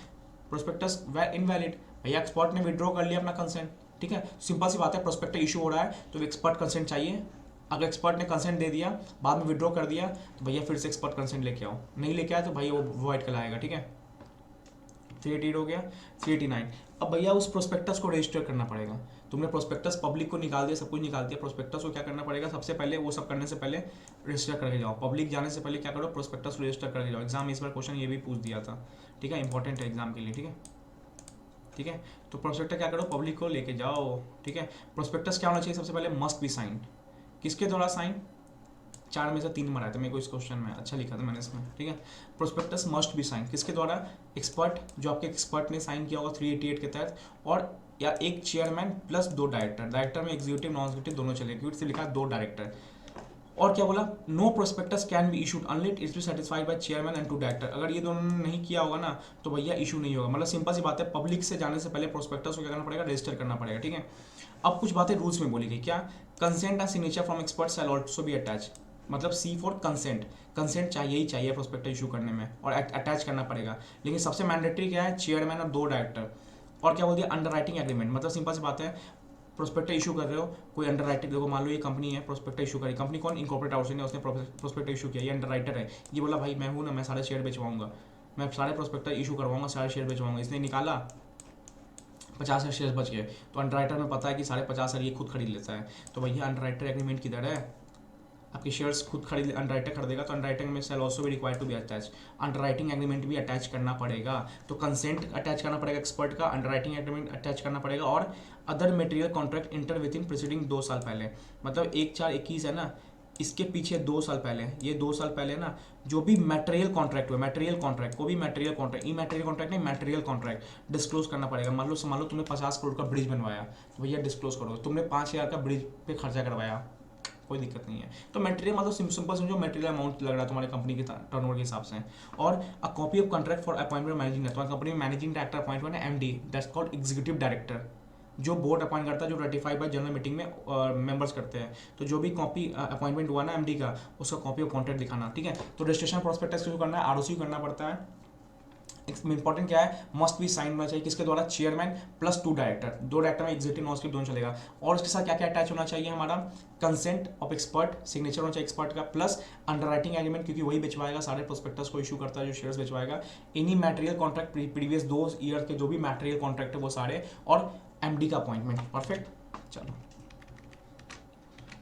प्रोस्पेक्टस इनवैलिड, भैया एक्सपर्ट ने विड्रॉ कर लिया अपना कंसेंट, ठीक है। सिंपल सी बात है, प्रोस्पेक्टस इशू हो रहा है तो एक्सपर्ट कंसेंट चाहिए। अगर एक्सपर्ट ने कंसेंट दे दिया, बाद में विड्रॉ कर दिया, तो भैया फिर से एक्सपर्ट कंसेंट लेके आओ, नहीं लेके आए तो भैया वो वॉइड कराएगा, ठीक है। 388 हो गया। 389, अब भैया उस प्रोस्पेक्टस को रजिस्टर करना पड़ेगा। तुमने प्रोस्पेक्टस पब्लिक को निकाल दिया, सब कुछ निकाल दिया, प्रोस्पेक्टस को क्या करना पड़ेगा, सबसे पहले वो सब करने से पहले रजिस्टर करके जाओ, पब्लिक जाने से पहले क्या करो, प्रोस्पेक्टस रजिस्टर करके जाओ। एग्जाम इस बार क्वेश्चन ये भी पूछ दिया था, ठीक है, इंपॉर्टेंट है एग्जाम के लिए, ठीक है, ठीक है। तो प्रोस्पेक्टस क्या करो, पब्लिक को लेके जाओ, ठीक है। प्रोस्पेक्टस क्या होना चाहिए, सबसे पहले मस्ट बी साइन, किसके द्वारा साइन, 4 में से 3 नंबर आए थे मेरे को इस क्वेश्चन में, अच्छा लिखा था मैंने इसमें, ठीक है। प्रोस्पेक्टस मस्ट बी साइन किसके द्वारा, एक्सपर्ट, जो आपके एक्सपर्ट ने साइन किया होगा 388 के तहत, और या एक चेयरमैन प्लस 2 डायरेक्टर, डायरेक्टर में एग्जीक्यूटिव नॉन एग्जीक्यूटिव दोनों चले, क्योंकि से लिखा 2 डायरेक्टर। और क्या बोला, no prospectus can be issued unless it be satisfied by chairman and 2 director. अगर ये दोनों ने नहीं किया होगा ना तो भैया इशू नहीं होगा। मतलब सिंपल सी बात है, पब्लिक से जाने से पहले प्रोस्पेक्टस को क्या करना पड़ेगा, रजिस्टर करना पड़ेगा, ठीक है। अब कुछ बातें रूल्स में बोली गई, क्या, consent and signature from expert shell also be attach, मतलब सी फॉर कंसेंट, कंसेंट चाहिए ही चाहिए प्रोस्पेक्टस इशू करने में और अटैच करना पड़ेगा। लेकिन सबसे मैंडेटरी क्या है, चेयरमैन और 2 डायरेक्टर। और क्या बोल दिया, अंडर राइटिंग एग्रीमेंट, मतलब सिंपल सी बात है, प्रोस्पेक्टस इशू कर रहे हो, कोई अंडर राइटिंग, देखो मान लो ये कंपनी है, प्रोस्पेक्टस इशू करी, कंपनी कौन, इनकॉर्पोरेट आउटसाइड ने, उसने प्रोस्पेक्टस इशू किया, ये अंडर राइटर है, ये बोला भाई मैं हूँ ना, मैं सारे शेयर बेचवाऊंगा, मैं सारे प्रोस्पेक्टस इशू करवाऊंगा, सारे शेयर बेचवाऊंगा, इसने निकाला 50 शेयर बच गए, तो अंडर राइटर में पता है कि सारे 50 ये खुद खरीद लेता है, तो भैया अंडर राइटर एग्रीमेंट किधर है, आपके शेयर्स खुद खरीद, अंडरराइटर खरीदेगा तो अंडरराइटिंग में shall also be required to be attach, underwriting agreement भी अटैच करना पड़ेगा। तो कंसेंट अटैच करना पड़ेगा एक्सपर्ट का, अंडरराइटिंग एग्रीमेंट अटैच करना पड़ेगा, और other material contract inter with in preceding 2 साल पहले, मतलब 1/4/21 है ना, इसके पीछे 2 साल पहले, ये 2 साल पहले ना जो भी मटेरियल कॉन्ट्रैक्ट हुआ, मटेरियल कॉन्ट्रैक्ट को भी मटेरियल कॉन्ट्रैक्ट, ई मटेरियल कॉन्ट्रैक्ट नहीं, मटेरियल कॉन्ट्रैक्ट डिस्क्लोज करना पड़ेगा। मान लो तुमने 50 करोड़ का ब्रिज बनवाया, तो भैया डिस्क्लोज करो, तुमने 5000 का ब्रिज पे खर्चा करवाया, कोई दिक्कत नहीं है। तो मटेरियल मतलब सिंपल समझो, मटेरियल अमाउंट लग रहा है तुम्हारी कंपनी के टर्नओवर के हिसाब से। और a copy of contract for appointment managing, तुम्हारी कंपनी में मैनेजिंग डायरेक्टर अपॉइंट हुआ ना, MD, that's called executive director, जो बोर्ड अपॉइंट करता है, जो रेटिफाइड बाय जनरल मीटिंग में मेंबर्स करते हैं। तो जो भी कॉपी अपॉइंटमेंट हुआ ना एमडी का, उसका कॉपी ऑफ कॉन्ट्रैक्ट दिखाना, ठीक है। तो रजिस्ट्रेशन प्रोस्पेक्टस शुरू करना है, आरओसी करना पड़ता है। इंपॉर्टेंट क्या है, मस्ट भी साइन होना चाहिए, किसके द्वारा, चेयरमैन प्लस 2 डायरेक्टर, 2 डायरेक्टर में एग्जीक्यूटिव नॉन एग्जीक्यूटिव दोनों चलेगा। और उसके साथ क्या क्या अटैच होना चाहिए, हमारा कंसेंट ऑफ एक्सपर्ट, सिग्नेचर होना चाहिए एक्सपर्ट का, प्लस अंडरराइटिंग एग्रीमेंट, क्योंकि वही बेचवाएगा, सारे प्रोस्पेक्टस को इशू करता है जो शेयर्स बेचवाएगा। Any material contract previous 2 year के जो भी मटेरियल कॉन्ट्रैक्ट है वो सारे, और एमडी का अपॉइंटमेंट। परफेक्ट, चलो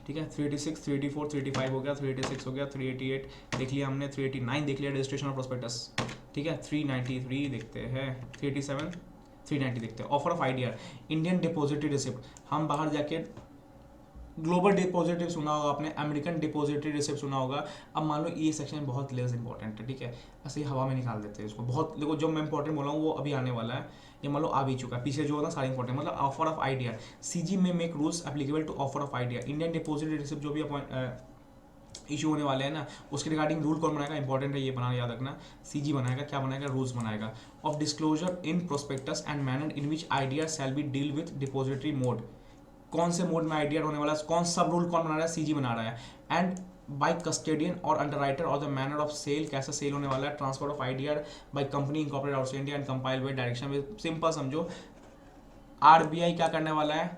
ठीक है। 386, 384, 385 हो गया, 386 हो गया, 388 देख लिया हमने, 389 देख लिया, रजिस्ट्रेशन ऑफ प्रोस्पेक्टस, ठीक है। 393 देखते हैं, 387, 390 देखते हैं। Offer of IDR, Indian depository receipt, हम बाहर जाके ग्लोबल डिपोजिटरी सुना होगा आपने, अमेरिकन डिपोजिटरी रिसिप्ट सुना होगा। अब मान लो ये सेक्शन बहुत लेस इंपॉर्टेंट है, ठीक है, ऐसे ही हवा में निकाल देते हैं इसको। बहुत देखो जो मैं इंपॉर्टेंट बोला हूँ वो अभी आने वाला है, ये मान लो आ भी चुका है, पीछे जो होता है सारी इंपॉर्टेंट, मतलब ऑफर ऑफ आइडिया, सीजी में make rules applicable to offer of idea. Indian depository receipt जो भी इशू होने वाले हैं ना, उसके रिगार्डिंग रूल कौन बनाएगा, इंपॉर्टेंट है ये बनाना, याद रखना। सीजी बनाएगा, क्या बनाएगा, रूल्स बनाएगा। Of disclosure in prospectus and manner in which idea shall be deal with depository mode. कौन से मोड में आइडिया होने वाला है, कौन सब रूल कौन बना रहा है, सीजी बना रहा है। एंड बाय कस्टेडियन और अंडरराइटर और द मैनर ऑफ सेल, कैसा सेल होने वाला है, transfer of idea by company incorporated outside India and compiled bye direction में। सिंपल समझो, आरबीआई क्या करने वाला है,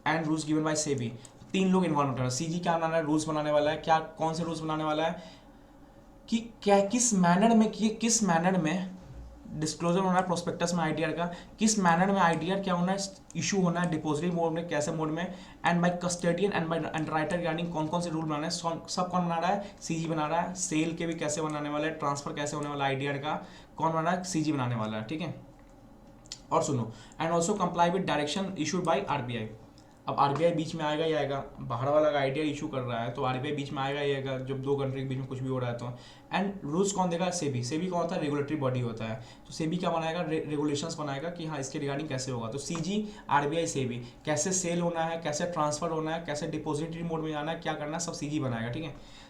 and rules given by SEBI, तीन लोग इन्वॉल्व होते हैं। सीजी क्या बनाना है, रूल्स बनाने वाला है, क्या कौन से रूल्स बनाने वाला है, कि क्या किस मैनर में डिस्क्लोजर होना है प्रोस्पेक्टस में आइडिया का, किस मैनर में आइडिया क्या होना है, इशू होना है डिपोजिटरी मोड में, कैसे मोड में, and by custodian and by underwriter regarding कौन कौन से रूल बनाने हैं, सब कौन बना रहा है, सीजी बना रहा है। सेल के भी कैसे बनाने वाला है, ट्रांसफर कैसे होने वाला है आइडिया का, कौन बना रहा है, सीजी बनाने वाला है, ठीक है। और सुनो, and also comply with direction issued by RBI. अब आरबीआई बीच में आएगा ही आएगा, बाहर वाला का आइडिया इशू कर रहा है तो आरबीआई बीच में आएगा ही आएगा, जब दो कंट्री के बीच में कुछ भी हो रहा है तो। एंड रूल्स कौन देगा, सेबी। सेबी कौन होता है, रेगुलेटरी बॉडी होता है। तो सेबी क्या बनाएगा, रेगुलेशंस बनाएगा कि हाँ इसके रिगार्डिंग कैसे होगा। तो सीजी, आरबीआई, सेबी, कैसे सेल होना है, कैसे ट्रांसफर होना है, कैसे डिपोजिटरी मोड में जाना है, क्या करना है, सब सीजी बनाएगा, ठीक है।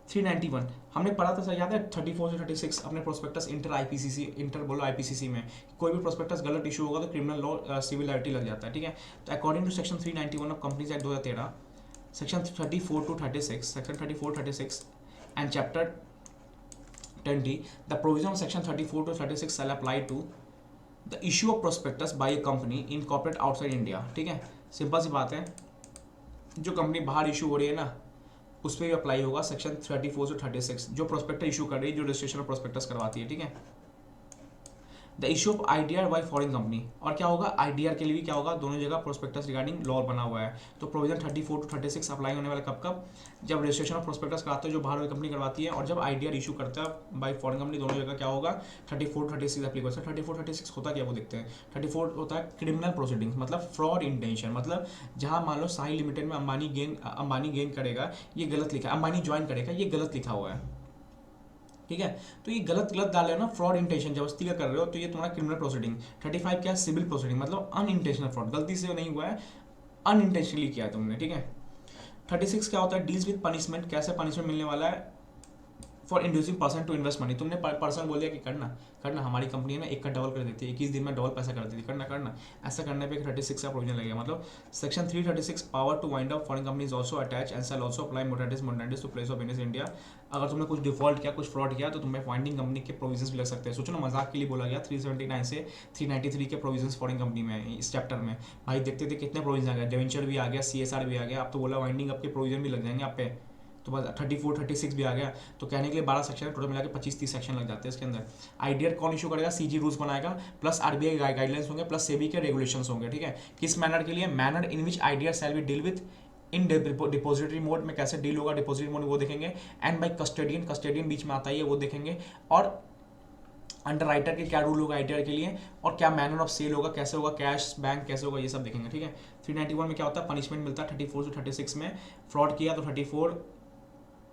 391 हमने पढ़ा था सर, याद है, 34 से 36 अपने प्रोस्पेक्टस इंटर आईपीसीसी, इंटर बोलो आईपीसीसी में, कोई भी प्रोस्पेक्टस गलत इशू होगा तो क्रिमिनल लॉ सिविल लाइबिलिटी लग जाता है, ठीक है। तो according to section 391 of companies act 2013, section 34 to 36, section 34, 36 and chapter 20, the provision of section 34 to 36 shall apply to the issue of prospectus by a company incorporate outside India, ठीक है। Simple सी बात है, जो कंपनी बाहर issue हो रही है ना उस पर भी अप्लाई होगा सेक्शन 34 से 36, जो प्रोस्पेक्टर इशू कर रही है, जो रजिस्ट्रेशन ऑफ प्रोस्पेक्टस करवाती है, ठीक है। The issue of IDR bye foreign company, और क्या होगा, आईडीआर के लिए भी क्या होगा, दोनों जगह प्रोस्पेक्टस रिगार्डिंग लॉ बना हुआ है। तो प्रोविजन 34 to 36 अप्लाई होने वाला कब कब, जब रजिस्ट्रेशन ऑफ प्रोस्पेक्टस कराते हो जो बाहर वाली कंपनी करवाती है, और जब आईडीआर इशू करता है बाय फॉरेन कंपनी, दोनों जगह क्या होगा, 34 to 36 अप्लीकेबल। 34 36 होता क्या वो देखते हैं। 34 होता है क्रिमिनल प्रोसीडिंग्स, मतलब फ्रॉड इंटेंशन, मतलब जहां मान लो साई लिमिटेड में अंबानी गेन करेगा, ये गलत लिखा है, अंबानी ज्वाइन करेगा, ये गलत लिखा हुआ है, ठीक है। तो ये गलत डाल रहे हो ना, फ्रॉड इंटेंशन जबरदस्ती का कर रहे हो, तो ये तुम्हारा क्रिमिनल प्रोसीडिंग। 35 क्या है, सिविल प्रोसीडिंग, मतलब अनइंटेंशनल फ्रॉड, गलती से नहीं हुआ है, अनइंटेंशनली किया है तुमने, ठीक है। 36 क्या होता है, डील्स विद पनिशमेंट, कैसे पनिशमेंट मिलने वाला है, for inducing person to invest money. तुमने पर्सन बोल दिया कि करना करना, हमारी कंपनी है ना एक का डबल कर देती है, 21 दिन में डबल पैसा कर देती है, करना करना, ऐसा करने पे 36 का प्रोविजन लगेगा। मतलब section 336 power to wind up foreign companies also attach and shall also apply mutandis to place of business India. अगर तुमने कुछ डिफॉल्ट किया, कुछ फ्रॉड किया, तो तुम्हें फाइंडिंग कंपनी के प्रोविजंस भी लग सकते हैं। सोचो ना, मजाक के लिए बोला गया 379 से 393 के प्रोविजंस फॉरेन कंपनी में, इस चैप्टर में भाई देखते थे कितने प्रोविजन आ गए, डिवेंचर भी आ गया, सीएसआर भी आ गया, अब तो बोला वाइंडिंग अप के प्रोविजन भी लग जाएंगे आप पे, तो बस 34 36 भी आ गया। तो कहने के लिए 12 सेक्शन है, टोटल मिला के 25-30 सेक्शन लग जाते हैं इसके अंदर। आईडीआर कौन इशू करेगा, सीजी रूल्स बनाएगा, प्लस आरबीआई गाइडलाइंस होंगे, प्लस सेबी के रेगुलेशंस होंगे, ठीक है। किस मैनर के लिए, manner in which IDR shall be deal with in depository mode में, कैसे डील होगा डिपोजिटरी मोड वो देखेंगे। एंड बाय कस्टडियन बीच में आता है वो देखेंगे। और अंडरराइटर के क्या रूल होगा आईडीआर के लिए, और क्या मैनर ऑफ सेल होगा, कैसे होगा, कैश बैंक कैसे होगा, ये सब देखेंगे, ठीक है। 391 में क्या होता है, पनिशमेंट मिलता है 34 से 36 में, फ्रॉड किया तो 34,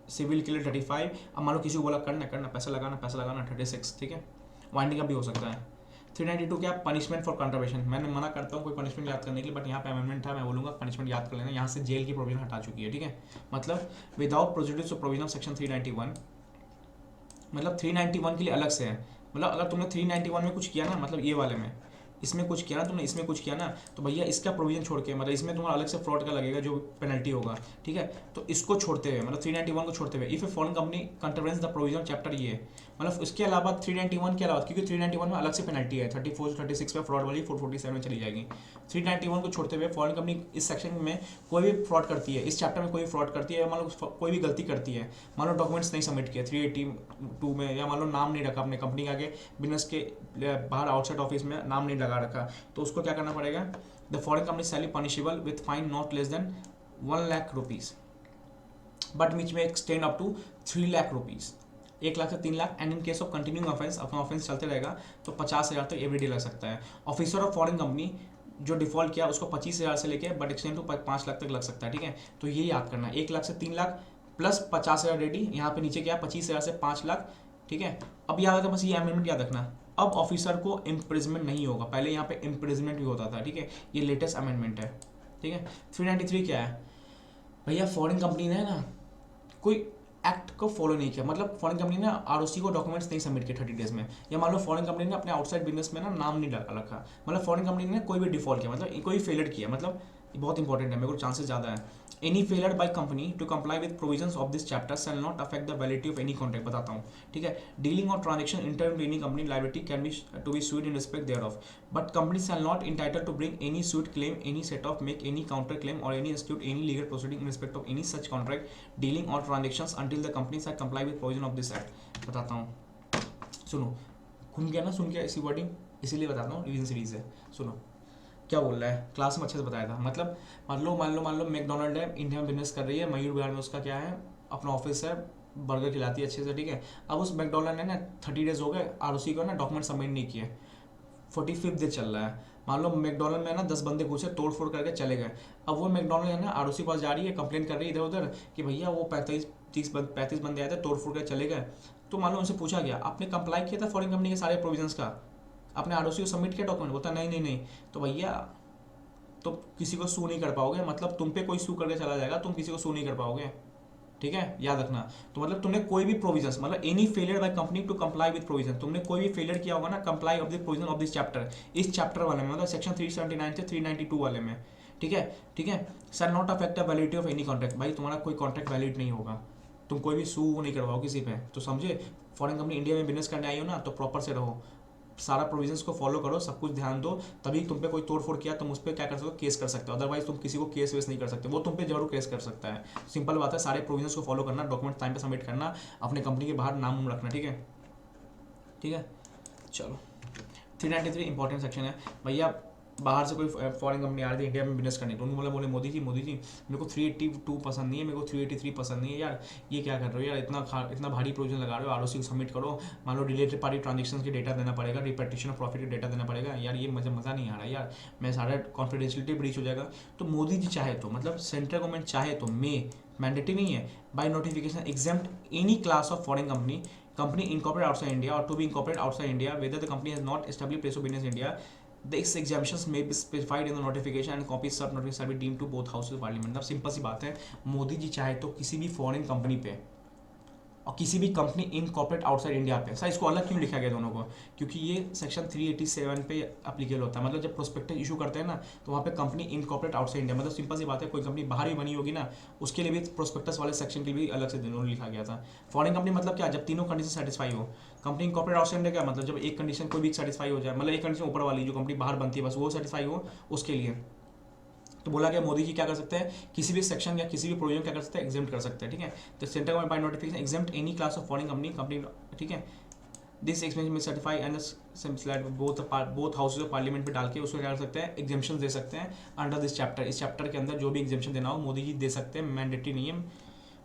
सिविल के लिए 35। अब मान लो किसी को बोला करना करना, पैसा लगाना 36, ठीक है। वाइंडिंग अप भी हो सकता है। 392 क्या, पनिशमेंट फॉर कंट्रवेशन। मैंने मना करता हूँ कोई पनिशमेंट याद करने के लिए, बट यहाँ पे अमेंडमेंट था, मैं बोलूँगा पनिशमेंट याद कर लेना, यहाँ से जेल की प्रोविजन हटा चुकी है, ठीक है। मतलब without prejudice of provision of section 391, मतलब 391 के लिए अलग से है। मतलब अगर तुमने 391 में कुछ किया ना, मतलब ये वाले में इसमें कुछ किया ना तुमने, इसमें कुछ किया ना, तो भैया इसका प्रोविजन छोड़ के, मतलब इसमें तुम्हारा अलग से फ्रॉड का लगेगा जो पेनल्टी होगा, ठीक है। तो इसको छोड़ते हुए, मतलब 391 को छोड़ते हुए, if a foreign company contravenes the provision chapter, ये मतलब उसके अलावा 391 के अलावा, क्योंकि 391 में अलग से पेनल्टी है, 34 से 36 में फ्रॉड वाली 447 में चली जाएगी। 391 को छोड़ते हुए फॉरेन कंपनी इस सेक्शन में कोई भी फ्रॉड करती है, इस चैप्टर में कोई फ्रॉड करती है, मान लो कोई भी गलती करती है, मान लो डॉक्यूमेंट्स नहीं सबमिट किए 382 में, या मान लो नाम नहीं रखा अपने कंपनी के आगे, बिजनेस के बाहर आउटसाइड ऑफिस में नाम नहीं लगा रखा, तो उसको क्या करना पड़ेगा, the foreign company shall be punishable with fine not less than 1 lakh rupees, but which may extend up to 3 lakh rupees, 1 lakh से 3 lakh. And in case of continuing offence, अपना ऑफेंस चलते रहेगा तो 50,000 तक एवरीडे लग सकता है। ऑफिसर ऑफ फॉरेन कंपनी जो डिफॉल्ट किया उसको 25,000 से लेके बट एक्सटेंड टू 5 लाख तक लग सकता है, ठीक है। तो ये याद करना, 1 लाख से 3 लाख प्लस 50,000 रेडी, यहाँ पे नीचे क्या 25,000 से 5 लाख, ठीक है। अब याद रखना, बस ये अमेंडमेंट याद रखना, अब ऑफिसर को इम्प्रिजमेंट नहीं होगा, पहले यहाँ पे इम्प्रिजमेंट भी होता था, ठीक है। ये लेटेस्ट अमेंडमेंट है, ठीक है। 393 क्या है भैया, फॉरेन कंपनी ने ना कोई एक्ट को फॉलो नहीं किया, मतलब फॉरेन कंपनी ने आरओसी को डॉक्यूमेंट्स नहीं सबमिट किए 30 डेज में, या मान लो फॉरेन कंपनी ने अपने आउटसाइड बिजनेस में ना नाम नहीं डाला रखा, मतलब फॉरेन कंपनी ने कोई भी डिफॉल्ट किया, मतलब कोई फेलियर किया, मतलब ये बहुत इंपॉर्टेंट है, मेरे को चांसेस ज़्यादा है। Any failure by company to comply with provisions of this chapter shall not affect the validity of any contract, बताता हूँ, ठीक है। डीलिंग और transaction inter to any company liability can be to be sued in respect thereof, but company shall not entitled to bring any suit, claim any set off, make any counter claim or any institute any legal proceeding in respect of any such contract, dealing or transactions until the company shall comply with provision of this act। बताता हूँ, सुनो, खुन गया ना सुन के ऐसी wording, इसीलिए बताता हूँ, रिवीजन सीरीज है। सुनो क्या बोल रहा है, क्लास में अच्छे से बताया था, मतलब मान लो मैकडोनल्ड है, इंडिया में बिजनेस कर रही है, मयूर विहार में उसका क्या है अपना ऑफिस है, बर्गर खिलाती है अच्छे से, ठीक है। अब उस मैकडोनल्ड ने ना 30 डेज हो गए आरओसी को ना डॉक्यूमेंट सबमिट नहीं किए, 45th डे चल रहा है, मान लो मैकडोनल्ड में ना 10 बंदे घुसे तोड़ फोड़ करके चले गए, अब वो मैकडोनल्ड है ना आरओसी पास जा रही है, कंप्लेन कर रही है इधर उधर कि भैया वो 35 बंदे आए थे तोड़ फोड़ कर चले गए। तो मान लो उनसे पूछा गया आपने कंप्लाई किया था फॉरेन कंपनी के सारे प्रोविजंस का, आपने आरओसी को सबमिट किया डॉक्यूमेंट, बोलता नहीं, तो भैया तो किसी को सू नहीं कर पाओगे, मतलब तुम पे कोई सू करके चला जाएगा, तुम किसी को सू नहीं कर पाओगे, ठीक है, याद रखना। तो मतलब तुमने कोई भी प्रोविजंस, मतलब any failure by company to comply with provision, तुमने कोई भी फेलियर किया होगा ना comply of the provision of this chapter, इस चैप्टर वाले में, मतलब सेक्शन 379 से 392 वाले में, ठीक है। Shall not affect the validity of any contract, भाई तुम्हारा कोई कॉन्ट्रैक्ट वैलिड नहीं होगा, तुम कोई भी सू नहीं करवाओ किसी पे, तो समझे। फॉरेन कंपनी इंडिया में बिजनेस करने आई हो ना, तो प्रॉपर से रहो, सारा प्रोविजंस को फॉलो करो, सब कुछ ध्यान दो, तभी तुम पे कोई तोड़ फोड़ किया तुम उस पर क्या कर सकते हो, केस कर सकते हो, अदरवाइज तुम किसी को केस वेस नहीं कर सकते, वो तुम पे जरूर केस कर सकता है। सिंपल बात है, सारे प्रोविजंस को फॉलो करना, डॉक्यूमेंट टाइम पे सबमिट करना, अपने कंपनी के बाहर नाम रखना, ठीक है, ठीक है। चलो 393 इंपॉर्टेंट सेक्शन है भैया, बाहर से कोई फॉरेन कंपनी आ रही थी इंडिया में बिजनेस करने, तो उन्होंने बोले मोदी जी मेरे को 382 पसंद नहीं है, मेरे को 383 पसंद नहीं है यार, ये क्या कर रहे हो यार, इतना भारी प्रोविजन लगा रहे हो, आरओसी को सबमिट करो, मान लो रिलेटेड पार्टी ट्रांजेक्शन के डेटा देना पड़ेगा, रिपेटिशन ऑफ प्रॉफिट का डेटा देना पड़ेगा, यार ये मज़ा नहीं आ रहा यार, मैं सारा कॉन्फिडेंशियलिटी ब्रीच हो जाएगा। तो मोदी जी चाहे तो, मतलब सेंट्रल गवर्नमेंट चाहे तो मैंडेटरी नहीं है, by notification exempt any class of foreign company incorporate outside India or to be incorporated outside India, whether the company has not established place of business in India, these exemptions may be specified in the notification and copies sub notification shall be deemed to both houses of parliament। मतलब simple सी बात है, मोदी जी चाहे तो किसी भी foreign company पे और किसी भी company incorporate outside India पे, सर इसको अलग क्यों लिखा गया दोनों को, क्योंकि ये सेक्शन 387 पे अप्लीकेबल होता है, मतलब जब प्रोस्पेक्टस इशू करते हैं ना तो वहाँ पे company incorporate outside India, मतलब सिंपल सी बात है, कोई कंपनी बाहर भी बनी होगी ना उसके लिए भी प्रोस्पेक्टस वाले सेक्शन के भी अलग से दोनों लिखा गया था। फॉरेन कंपनी मतलब क्या, जब तीनों कंडीशन सेटिस्फाई हो, company incorporate outside India क्या मतलब जब एक कंडीशन कोई भी सेटिस्फाई हो जाए, मतलब एक कंडीशन ऊपर वाली जो कंपनी बाहर बनती है बस वो सेटिस्फाई हो उसके लिए। तो बोला गया मोदी जी क्या कर सकते हैं, किसी भी सेक्शन या किसी भी प्रोविजन क्या कर सकते हैं, एग्जेम्प्ट कर सकते हैं, ठीक है। तो central government by notification exempt any class of foreign company, ठीक है। दिस एक्सपेंशन में certify and slide both houses of parliament पे डाल के उसको क्या कर सकते हैं, एग्जेम्पशन दे सकते हैं अंडर दिस चैप्टर, इस चैप्टर के अंदर जो भी एग्जेम्पशन देना हो मोदी जी दे सकते हैं, मैंडेटरी नहीं है,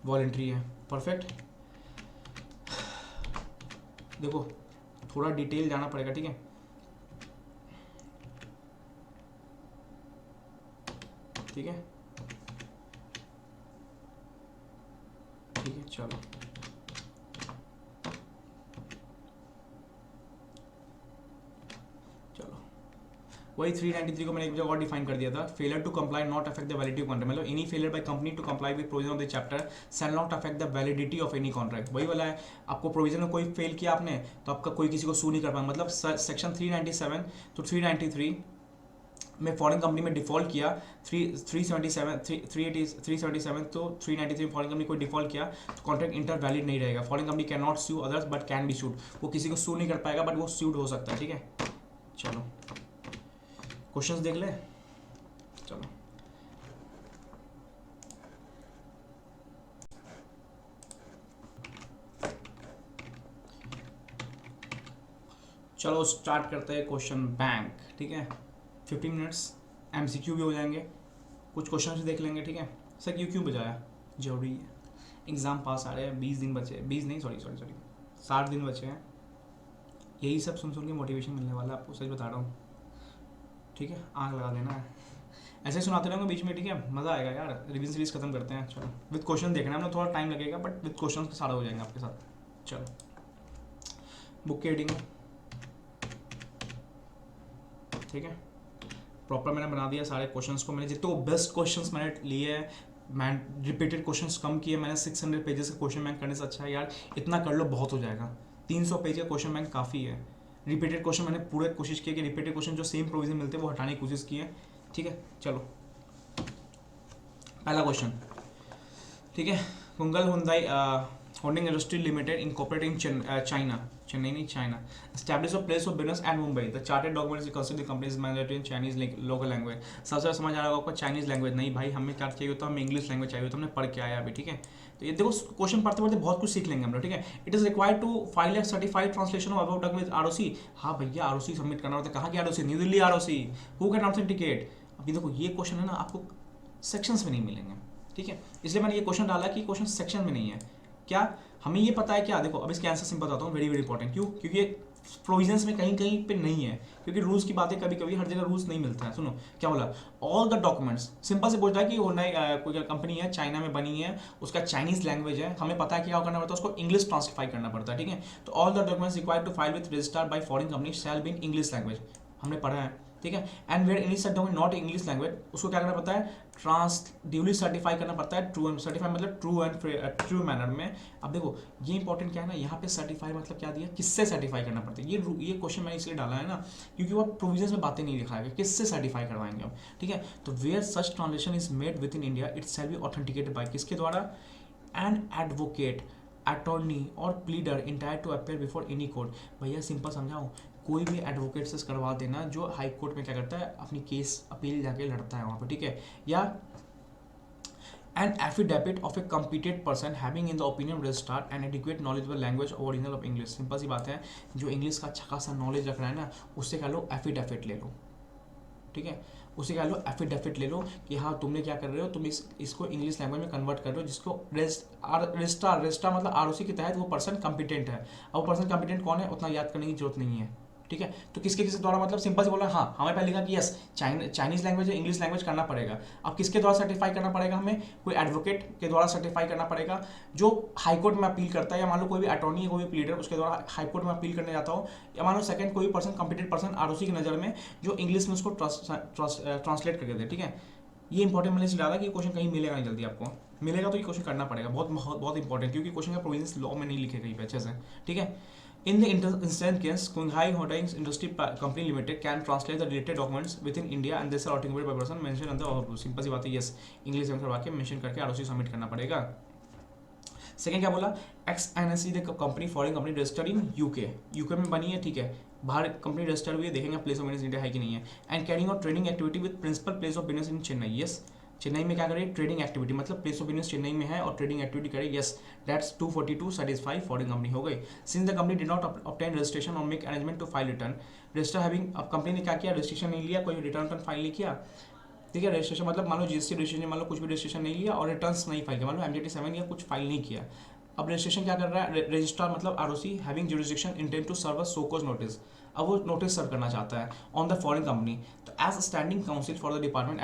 वॉलंटरी है। परफेक्ट, देखो थोड़ा डिटेल जाना पड़ेगा, ठीक है। ठीक है चलो वही 393 को मैंने एक जगह और डिफाइन कर दिया था, failure to comply not affect the validity of contract, मतलब any failure by company to comply with provision of the chapter shall not affect the validity of any contract, वही वाला है, आपको प्रोविजन में कोई फेल किया आपने तो आपका कोई किसी को सू नहीं कर पाएगा, मतलब सेक्शन 397 तो 393 में फॉरेन कंपनी में डिफॉल्ट किया, 377 तो 393 फॉरेन कंपनी कोई डिफॉल्ट किया तो कॉन्ट्रैक्ट इंटर वैलिड नहीं रहेगा, foreign company can not sue others but can be sued, वो किसी को सू नहीं कर पाएगा बट वो सूड हो सकता है, ठीक है। चलो क्वेश्चंस देख ले, चलो चलो स्टार्ट करते हैं क्वेश्चन बैंक, ठीक है। 15 मिनट्स एमसीक्यू भी हो जाएंगे, कुछ क्वेश्चन भी देख लेंगे, ठीक है। सर क्यों बजाया, जरूरी है, एग्ज़ाम पास आ रहे हैं, 20 दिन बचे, 20 नहीं सॉरी 60 दिन बचे हैं, यही सब सुन के मोटिवेशन मिलने वाला है आपको, सच बता रहा हूँ। ठीक है, आँख लगा देना है, ऐसे ही सुनाते रहूँगा बीच में, ठीक है, मज़ा आएगा यार। रिवीजन सीरीज खत्म करते हैं, चलो विद क्वेश्चन देखना है, मतलब थोड़ा टाइम लगेगा बट विद क्वेश्चन सारा हो जाएंगे आपके साथ। चलो बुक की रीडिंग, ठीक है, प्रॉपर मैंने बना दिया सारे क्वेश्चंस को, मैंने जितने बेस्ट क्वेश्चंस मैंने लिए हैं, मैं रिपीटेड क्वेश्चंस कम किए मैंने। 600 पेजेस का क्वेश्चन बैंक करने से अच्छा है यार इतना कर लो, बहुत हो जाएगा। 300 पेज का क्वेश्चन बैंक काफ़ी है। रिपीटेड क्वेश्चन मैंने पूरे कोशिश की कि रिपीटेड क्वेश्चन जो सेम प्रोविजन मिलते हैं वो हटाने की कोशिश की है, ठीक है। चलो पहला क्वेश्चन, ठीक है, कुंगल Hyundai holding industry limited incorporated in China, Chennai नहीं China, establish a place of business at Mumbai, the chartered documents consider the companies manager in Chinese local language. सबसे ज़्यादा समझ आ रहा होगा आपको चाइनीज लैंग्वेज, नहीं भाई हमें क्या चाहिए होता है, हमें इंग्लिश लैंग्वेज चाहिए होता है, हमने पढ़ के आया अभी, ठीक है। तो ये देखो क्वेश्चन पढ़ते पढ़ते बहुत कुछ सीख लेंगे हम लोग, ठीक है। It is required to file a certified translation of about document ROC. हाँ भैया आरओसी सबमिट करना होता है, कहाँ की ROC, new Delhi ROC, who can authenticate. अभी देखो ये क्वेश्चन है ना आपको सेक्शंस में नहीं मिलेंगे, ठीक है, इसलिए मैंने ये क्वेश्चन डाला कि क्वेश्चन सेक्शन में नहीं है। क्या हमें ये पता है क्या, देखो अब इसके आंसर सिंपल बताता हूँ, वेरी वेरी इंपॉर्टेंट, क्यों, क्योंकि ये प्रोविजंस में कहीं कहीं पे नहीं है, क्योंकि रूल्स की बातें कभी कभी हर जगह रूल्स नहीं मिलता है। सुनो क्या बोला, ऑल द डॉक्यूमेंट्स, सिंपल से बोलता है कि वो नई कोई कंपनी है चाइना में बनी है, उसका चाइनीज लैंग्वेज है, हमें पता है क्या करना पड़ता है, उसको इंग्लिश ट्रांसलिफाई करना पड़ता है, ठीक है। तो all the documents required to file with registered by foreign company shall be in English language, हमने पढ़ा है, ठीक है। And where English document not English language, उसको क्या करना पड़ता है, ड्यूली सर्टिफाई करना पड़ता है, ट्रू सर्टिफाई मतलब ट्रू मैनर में। अब देखो ये इंपॉर्टेंट क्या है ना, यहाँ पे सर्टिफाई मतलब क्या दिया, किससे सर्टिफाई करना पड़ता है, ये क्वेश्चन मैंने इसलिए डाला है ना क्योंकि वो प्रोविजंस में बातें नहीं दिखाएगा, किससे सर्टिफाई करवाएंगे हम, ठीक है। तो where such transaction is made with in India it shall be authenticated by, किसके द्वारा, एन एडवोकेट, अटॉर्नी और pleader entire to appear before any court. भैया सिंपल समझाऊँ, कोई भी एडवोकेट से करवा देना जो हाई कोर्ट में क्या करता है, अपनी केस अपील जाके लड़ता है वहाँ पे, ठीक है। या an affidavit of a competent person having in the opinion registrar and adequate knowledge of language original of English. Simple सी बात है, जो इंग्लिश का अच्छा खासा नॉलेज रख रहा है ना, उससे कह लो एफिडेविट ले लो, ठीक है, उसे कह लो एफिडेविट ले लो कि हाँ तुमने क्या कर रहे हो, तुम इसको इंग्लिश लैंग्वेज में कन्वर्ट कर रहे हो, जिसको रजिस्ट्रार मतलब आरओसी के तहत वो पर्सन कॉम्पिटेंट है। अब वो पर्सन कॉम्पिटेंट कौन है उतना याद करने की जरूरत नहीं है, ठीक है। तो किसके किसके द्वारा, मतलब सिंपल से बोला, हाँ हमें पहले लिखा कि यस चाइनीज लैंग्वेज है, इंग्लिश लैंग्वेज करना पड़ेगा। अब किसके द्वारा सर्टिफाई करना पड़ेगा, हमें कोई एडवोकेट के द्वारा सर्टिफाई करना पड़ेगा जो हाईकोर्ट में अपील करता है, या मान लो कोई भी अटॉर्नी है, कोई भी प्लीडर उसके द्वारा हाईकोर्ट में अपील करने जाता हो, या मान लो सेकंड कोई पर्सन कॉम्पिटेंट पर्सन आरओसी की नज़र में जो इंग्लिश में उसको ट्रांसलेट करके दे, ठीक है। ये इंपॉर्टेंट मैंने इसलिए डाला कि क्वेश्चन कहीं मिलेगा नहीं जल्दी, आपको मिलेगा तो ये क्वेश्चन करना पड़ेगा, बहुत बहुत बहुत इंपॉर्टेंट, क्योंकि क्वेश्चन का प्रोविजंस लॉ में नहीं लिखे कहीं पे अच्छे से, ठीक है। In the instant case, Qinghai Holding Industry Company Limited can translate the related documents within India and this are authenticated by person mentioned on the overview. Simple सी बात है, यस इंग्लिश में करवा के मेंशन करके आरओसी सबमिट करना पड़ेगा। Second क्या बोला, XNSE the company foreign company registered in UK में बनी है, ठीक है, बाहर कंपनी रजिस्टर्ड हुई है, देखेंगे प्लेस ऑफ बिजनेस इंडिया है कि नहीं है। And carrying out trading activity with principal place of business in Chennai, yes Chennai में क्या करे, ट्रेडिंग एक्टिविटी मतलब प्लेस ऑफ बिजनेस चेन्नई में है और ट्रेडिंग एक्टिविटी करे, yes that's 242 satisfy foreign company हो गई। Since the company did not obtain registration और make arrangement to file return register having, अब कंपनी ने क्या किया, रजिस्ट्रेशन नहीं लिया, कोई रिटर्न फाइल नहीं किया, ठीक है। रजिस्ट्रेशन मतलब मान लो जीएसटी रजिस्ट्रेशन, मान लो कुछ भी रजिस्ट्रेशन नहीं लिया और रिटर्न्स नहीं फाइल किया, मान लो MJT7 या कुछ फाइल नहीं किया। अब रजिस्ट्रेशन क्या कर रहा है, रजिस्ट्रार मतलब ROC having jurisdiction intent to serve a show cause notice, अब वो नोटिस सर्व करना चाहता है ऑन द फॉरेन कंपनी। तो as standing council for the department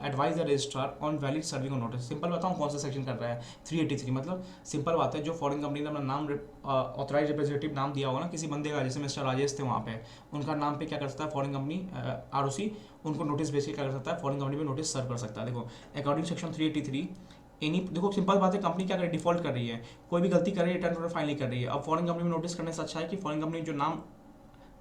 advise the registrar on valid serving on notice. Simple बताऊँ कौन सा section कर रहा है, 383, मतलब सिंपल बात है, जो फॉरेन कंपनी ने अपना नाम ऑथराइज रिप्रेजेंटेटिव नाम दिया होगा ना किसी बंदे का, जैसे मिस्टर राजेश थे वहाँ पे, उनका नाम पे क्या कर सकता है फॉरेन कंपनी आरओसी उनको नोटिस भेज के क्या कर सकता है, फॉरेन कंपनी पे नोटिस सर्व कर सकता है। देखो अकॉर्डिंग सेक्शन 383 एनी, देखो सिंपल बात है, कंपनी क्या कर रही है, डिफॉल्ट कर रही है, कोई भी गलती कर रही है, रिटर्न ऑर्डर फाइल नहीं कर रही है। अब फॉरेन कंपनी में नोटिस करने से अच्छा है कि फॉरेन कंपनी जो नाम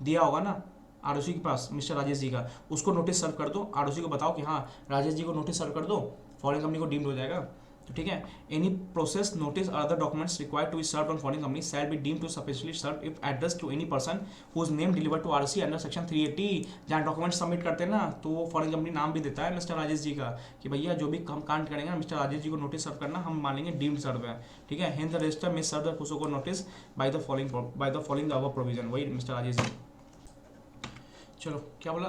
दिया होगा ना आरओसी के पास मिस्टर राजेश जी का, उसको नोटिस सर्व कर दो, आरओसी को बताओ कि हाँ राजेश जी को नोटिस सर्व कर दो, फॉरेन कंपनी को डीम्ड हो जाएगा, तो ठीक है। एनी प्रोसेस नोटिस और other documents required to be served on foreign company shall be deemed to sufficiently serve if address to any person whose name deliver to ROC under section 380। जहाँ document submit करते हैं ना तो वो foreign company नाम भी देता है मिस्टर राजेश जी का कि भैया जो भी हम कांड करेंगे मिस्टर राजेश जी को नोटिस सर्व करना, हम मानेंगे डीम्ड सर्व है, ठीक है। हेंस द रजिस्टर में सर्व द कुसो को notice by the following the above provision, वही मिस्टर राजेश जी। चलो क्या बोला,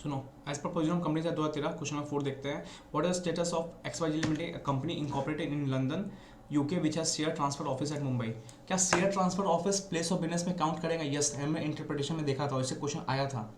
सुनो, एज पर प्रोविजन कंपनी से 2013 क्वेश्चन नंबर 4 देखते हैं। What is status of XYZ limited company incorporated in London UK which has share transfer office at Mumbai. क्या share transfer office place of business में काउंट करेगा, यस हमने interpretation में देखा था, इससे क्वेश्चन आया था,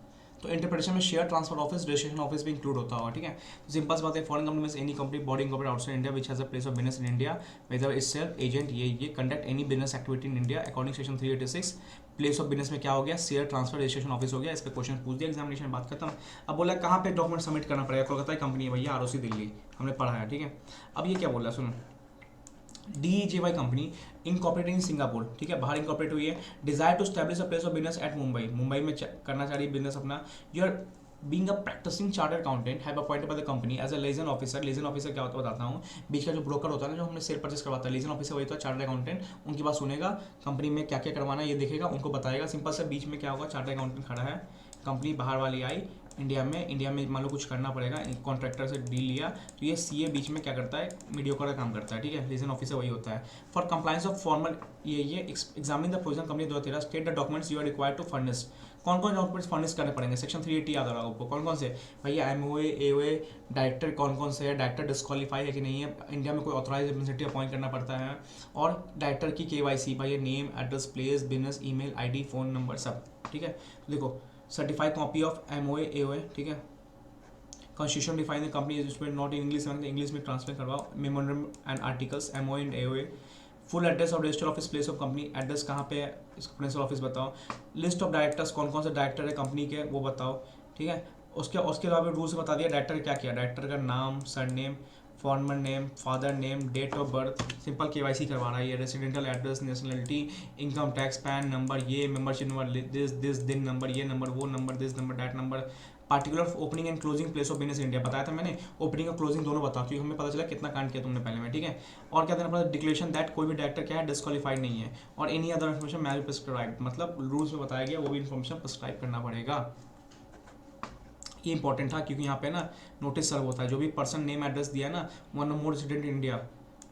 तो इंटरप्रिटेशन में share transfer office, registration office भी इंक्लूड होता होगा, ठीक है। तो सिंपल सी बात है, फॉरेन कंपनी में any company body incorporated outside India which has a place of business in India whether itself agent ये conduct any business activity in India according section 386। Place of business में क्या हो गया, share transfer registration office हो गया। इस पर question पूछ दिया एग्जामिनेशन, बात खत्म। अब बोला कहाँ पे डॉक्यूमेंट सबमिट करना पड़ेगा, कोलकाता की कंपनी है भैया, आरओसी दिल्ली, हमने पढ़ा है, ठीक है। अब ये क्या बोल रहा है सुनो, DEJY company incorporated in Singapore, ठीक है, बाहर इनकॉर्पोरेट हुई है। Desire to establish a place of business at Mumbai, Mumbai में करना चाह रही है बिजनेस अपना। You're being a practising chartered accountant have appointed by the company as a liaison officer. Liaison officer क्या होता है बताता हूँ, बीच का जो ब्रोकर होता है ना, जो हमने शेयर परचेस करवाता है, लिएजन ऑफिसर वही होता है चार्टर्ड अकाउंटेंट। उनकी बात सुनेगा, कंपनी में क्या क्या करवाना है ये देखेगा, उनको बताएगा। सिंपल से बीच में क्या होगा, चार्टर्ड अकाउंटेंट खड़ा है, कंपनी बाहर वाली आई इंडिया में मान लो कुछ करना पड़ेगा, कॉन्ट्रैक्टर से डील लिया, तो ये सीए बीच में क्या करता है, मीडियोकर का काम करता है, ठीक है। लिएजन ऑफिसर वही होता है। फॉर कंप्लायंस ऑफ फॉर्मल ये examine the provision company 2013 state the documents you are required to furnish. कौन कौन डॉक्यूमेंट्स फर्निश करने पड़ेंगे, सेक्शन 380 याद आ रहा होगा, कौन कौन से भैया, एमओए एओए, डायरेक्टर कौन कौन से है, डायरेक्टर डिस्क्वालीफाई है कि नहीं है, इंडिया में कोई ऑथराइज रिप्रेजेंटेटिव अपॉइंट करना पड़ता है, और डायरेक्टर की केवाईसी भैया, name address place business email ID phone number सब, ठीक है। तो देखो certified copy of MOA AOA, ठीक है। कॉन्स्टिट्यूशन डिफाइन द कंपनी इसमें नॉट इन इंग्लिश में ट्रांसफर करवाओ। Memorandum and articles MOA and AOA. Full address of register office place of company, address कहाँ पे है, इसका प्रिंसिपल ऑफिस बताओ। लिस्ट ऑफ डायरेक्टर्स, कौन कौन से डायरेक्टर है कंपनी के वो बताओ, ठीक है। उसके अलावा रूल्स बता दिया, डायरेक्टर क्या किया, डायरेक्टर का नाम, surname, former name, father name, date of birth, simple KYC करवा रहा है ये, residential address, nationality, income tax, PAN number, ये membership number, this DIN number, ये नंबर, वो number, this number, that number. Particular opening and closing place of business India बताया था मैंने, ओपनिंग और क्लोजिंग दोनों बताओ, क्योंकि हमें पता चला कितना कांड किया तुमने पहले में, ठीक है। और क्या देना पड़ता है, डिक्लेरेशन दैट कोई भी डायरेक्टर क्या है, डिस्क्वालीफाइड नहीं है, और एनी अदर इन्फॉर्मेशन मैल प्रिस्क्राइब, मतलब रूल्स में बताया गया वो भी इन्फॉर्मेशन प्रिस्क्राइब करना पड़ेगा। ये इंपॉर्टेंट था क्योंकि यहाँ पे ना नोटिस सर्व होता है, जो भी पर्सन नेम एड्रेस दिया है ना, वन मोर रेजिडेंट इंडिया,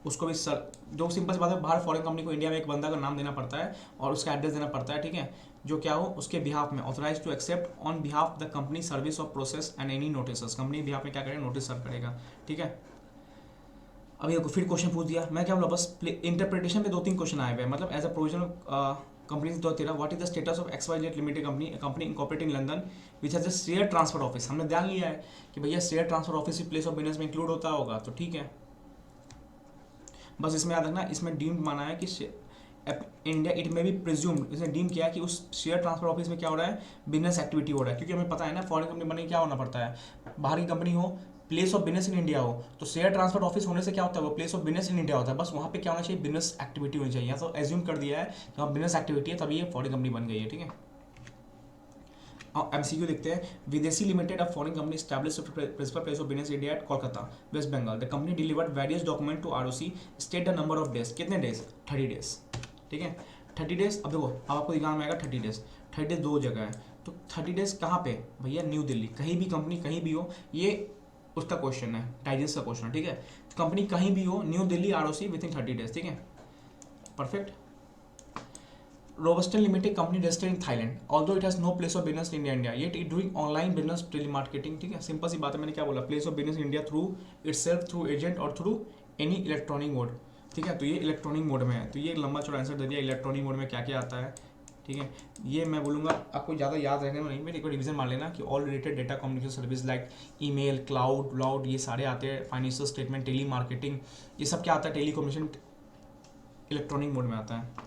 उसको भी सर, जो सिंपल सी बात है, बाहर फॉरेन कंपनी को इंडिया में एक बंदा का नाम देना पड़ता है और उसका एड्रेस देना पड़ता है, ठीक है, जो क्या हो उसके बिहाफ में, authorise to accept on behalf the company service of process and any notice, company behalf में क्या करेगा, नोटिस सर्व करेगा, ठीक है। अभी फिर क्वेश्चन पूछ दिया, मैं क्या बोला, बस इंटरप्रिटेशन में 2-3 क्वेश्चन आए हुए हैं, मतलब as a provision company 2013 what is the status of XYZ limited company incorporated in London which has a share transfer office. हमने ध्यान लिया है कि भैया शेयर ट्रांसफर ऑफिस भी प्लेस ऑफ बिजनेस में इंक्लूड होता होगा, तो ठीक है, बस इसमें याद रखना, इसमें डीम्ड माना है कि इंडिया, इट में भी प्रिज्यूम्ड, इसने डीम किया कि उस शेयर ट्रांसफर ऑफिस में क्या हो रहा है, बिजनेस एक्टिविटी हो रहा है, क्योंकि हमें पता है ना फॉरेन कंपनी बनने क्या होना पड़ता है, बाहर की कंपनी हो, place of business in India हो, तो शेयर ट्रांसफर ऑफिस होने से क्या होता है, वो place of business in India होता है, बस वहाँ पे क्या होना चाहिए, बिजनेस एक्टिविटी होनी चाहिए, तो एज्यूम कर दिया है कि वहाँ बिजनेस एक्टिविटी है तभी ये फॉरेन कंपनी बन गई है, ठीक है। MCQ देखते हैं, विदेशी limited of foreign company establish principal place of business India at Kolkata West Bengal. The company delivered various document to ROC, state the number of days, कितने डेज, 30 डेज, ठीक है, 30 डेज। अब देखो अब आपको दिखाना में आएगा 30 डेज, 30 डेज 2 जगह है, तो 30 डेज कहाँ पे भैया, न्यू दिल्ली, कहीं भी कंपनी कहीं भी हो, ये उसका क्वेश्चन है, डाइजेस्ट का क्वेश्चन, ठीक है, तो कंपनी कहीं भी हो, new Delhi ROC with in 30 days, ठीक है, perfect. Robusten Limited company registered in Thailand, although it has no place of business in India, yet it doing online business telemarketing, ठीक है, सिंपल सी बात है, मैंने क्या बोला, place of business in India through itself, through agent और through any electronic mode, ठीक है, तो ये इलेक्ट्रॉनिक मोड में है, तो ये लंबा चौड़ा आंसर दे दिया, इलेक्ट्रॉनिक मोड में क्या क्या आता है, ठीक है। ये मैं बोलूँगा आपको ज़्यादा याद रखने में नहीं, मेरे को रिवीजन मान लेना कि all related data communication service like email, cloud ये सारे आते हैं, फाइनेंशियल स्टेटमेंट, टेली मार्केटिंग, ये सब क्या आता है, टेली कम्युनिकेशन इलेक्ट्रॉनिक मोड में आता है।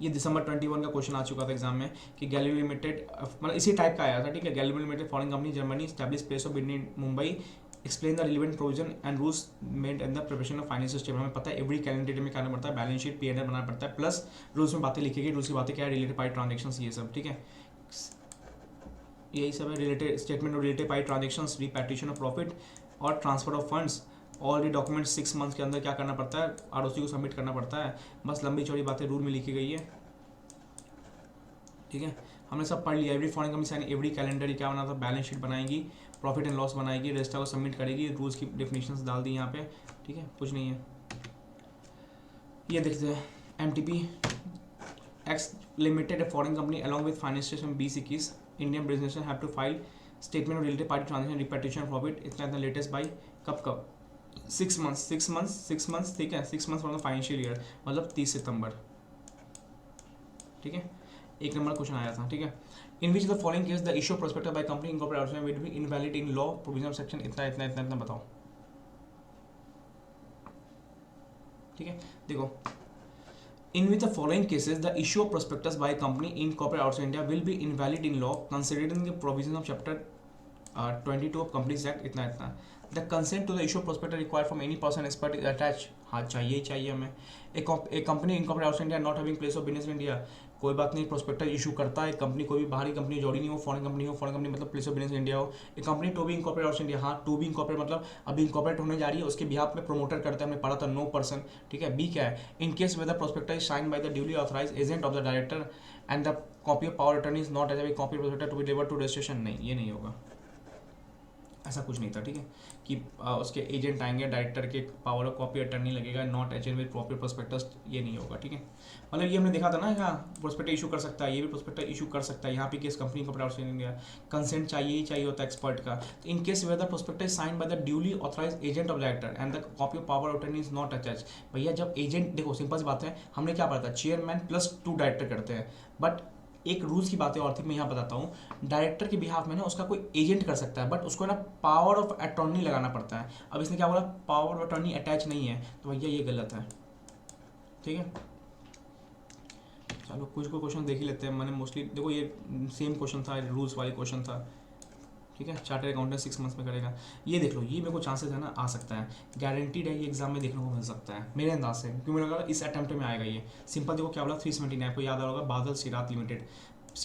ये दिसंबर 21 का क्वेश्चन आ चुका था एग्जाम में कि गैलिलियो लिमिटेड, मतलब इसी टाइप का आया था, ठीक है, Galileo limited foreign company Germany establish place of business Mumbai, explain the relevant provision and rules made in the preparation of financial statement. हमें पता है एवरी कैलेंडर में क्या करना पड़ता है, बैलेंस शीट P&L बनाना पड़ता है, प्लस रूल्स में बातें लिखी गई, रूल्स की बातें क्या है, रिलेटेड पाई ट्रांजेक्शन, ये सब, ठीक है, यही सब है, रिलेटेड स्टेटमेंट और रिलेटेड पाई ट्रांजेक्शन, रिपैट्रिएशन ऑफ प्रॉफिट और transfer of funds, all document 6 months के अंदर क्या करना पड़ता है, आरओसी को सबमिट करना पड़ता है, बस लंबी चौड़ी बातें रूल में लिखी गई है, ठीक है, हमने सब पढ़ लिया। Every foreign company sign every calendar क्या बना था, बैलेंस शीट बनाएगी, प्रॉफिट एंड लॉस बनाएगी, रजिस्टर को सबमिट करेगी, रूल्स की डेफिनेशंस डाल दी यहाँ पे, ठीक है, कुछ नहीं है। ये देखते हैं MTP X limited foreign company along with financial 2021 Indian business have to file statement of related party transaction repatriation profit, इतना लेटेस्ट बाई कब 6 मंथ्स, ठीक है, 6 months from the financial year, मतलब 30 सितंबर, ठीक है। 1 नंबर क्वेश्चन आया था, ठीक है। In which the following case the issue prospectus by company incorporated outside will be invalid in law provision of section इतना इतना इतना इतना, बताओ, ठीक है। देखो, in which the following cases the issue of prospectus by a company incorporated outside India will be invalid in law considering the provisions of chapter 22 of Companies Act इतना इतना। The consent to the issue of prospectus required from any person expert is attached, हाँ चाहिए ही चाहिए हमें। एक company incorporated outside India not having place of business in India, कोई बात नहीं, प्रोस्पेक्टस इशू करता है कंपनी, कोई भी बाहरी कंपनी जोड़ी नहीं हो, फॉरेन कंपनी हो, फॉरेन कंपनी मतलब प्लेस ऑफ बिजनेस इंडिया हो। एक company to be incorporated outside India, हाँ टू बी इनकॉर्पोरेट मतलब अभी इनकॉर्पोरेट होने जा रही है, उसके बिहाफ में प्रमोटर करते हैं, हमने पढ़ा था नो पर्सन, ठीक है। बी क्या है, in case whether prospectus is signed by the duly authorised agent of the director and the copy of power attorney is not as a copy prospectus to be delivered to registration, नहीं ये नहीं होगा, ऐसा कुछ नहीं था, ठीक है, कि उसके एजेंट आएंगे, डायरेक्टर के पावर ऑफ कॉपी अटर्नी लगेगा, not agent with proper prospectus, ये नहीं होगा, ठीक है। मतलब ये हमने देखा था ना, यहाँ प्रोस्पेक्टस इशू कर सकता है, ये भी प्रोस्पेक्टस इशू कर सकता है, यहाँ पे केस कंपनी को आउटसाइड इंडिया कंसेंट चाहिए ही चाहिए होता है एक्सपर्ट का। इन case whether prospectus signed by the duly authorised agent of director and the copy of power attorney is not attach, भैया जब एजेंट, देखो सिंपल सी बात है, हमने क्या पढ़ा था, चेयरमैन प्लस 2 डायरेक्टर करते हैं, बट एक रूल्स की बात है और थी, मैं यहाँ बताता हूँ, डायरेक्टर के बिहाफ में ना उसका कोई एजेंट कर सकता है, बट उसको ना पावर ऑफ अटॉर्नी लगाना पड़ता है। अब इसने क्या बोला, पावर ऑफ अटॉर्नी अटैच नहीं है, तो भैया ये गलत है, ठीक है। चलो कुछ क्वेश्चन देख ही लेते हैं, मैंने मोस्टली देखो ये सेम क्वेश्चन था, रूल्स वाली क्वेश्चन था, ठीक है। चार्टर्ड अकाउंटेंट 6 मंथ्स में करेगा, ये देख लो, ये मेरे को चांसेस है ना आ सकता है, गारंटीड है, ये एग्जाम में देखने को मिल सकता है मेरे अंदाज से, क्योंकि मुझे लगा इस अटेम्प्ट में आएगा ये। सिंपल देखो क्या बोला, 379 आपको याद आ होगा, बादल सिरात लिमिटेड,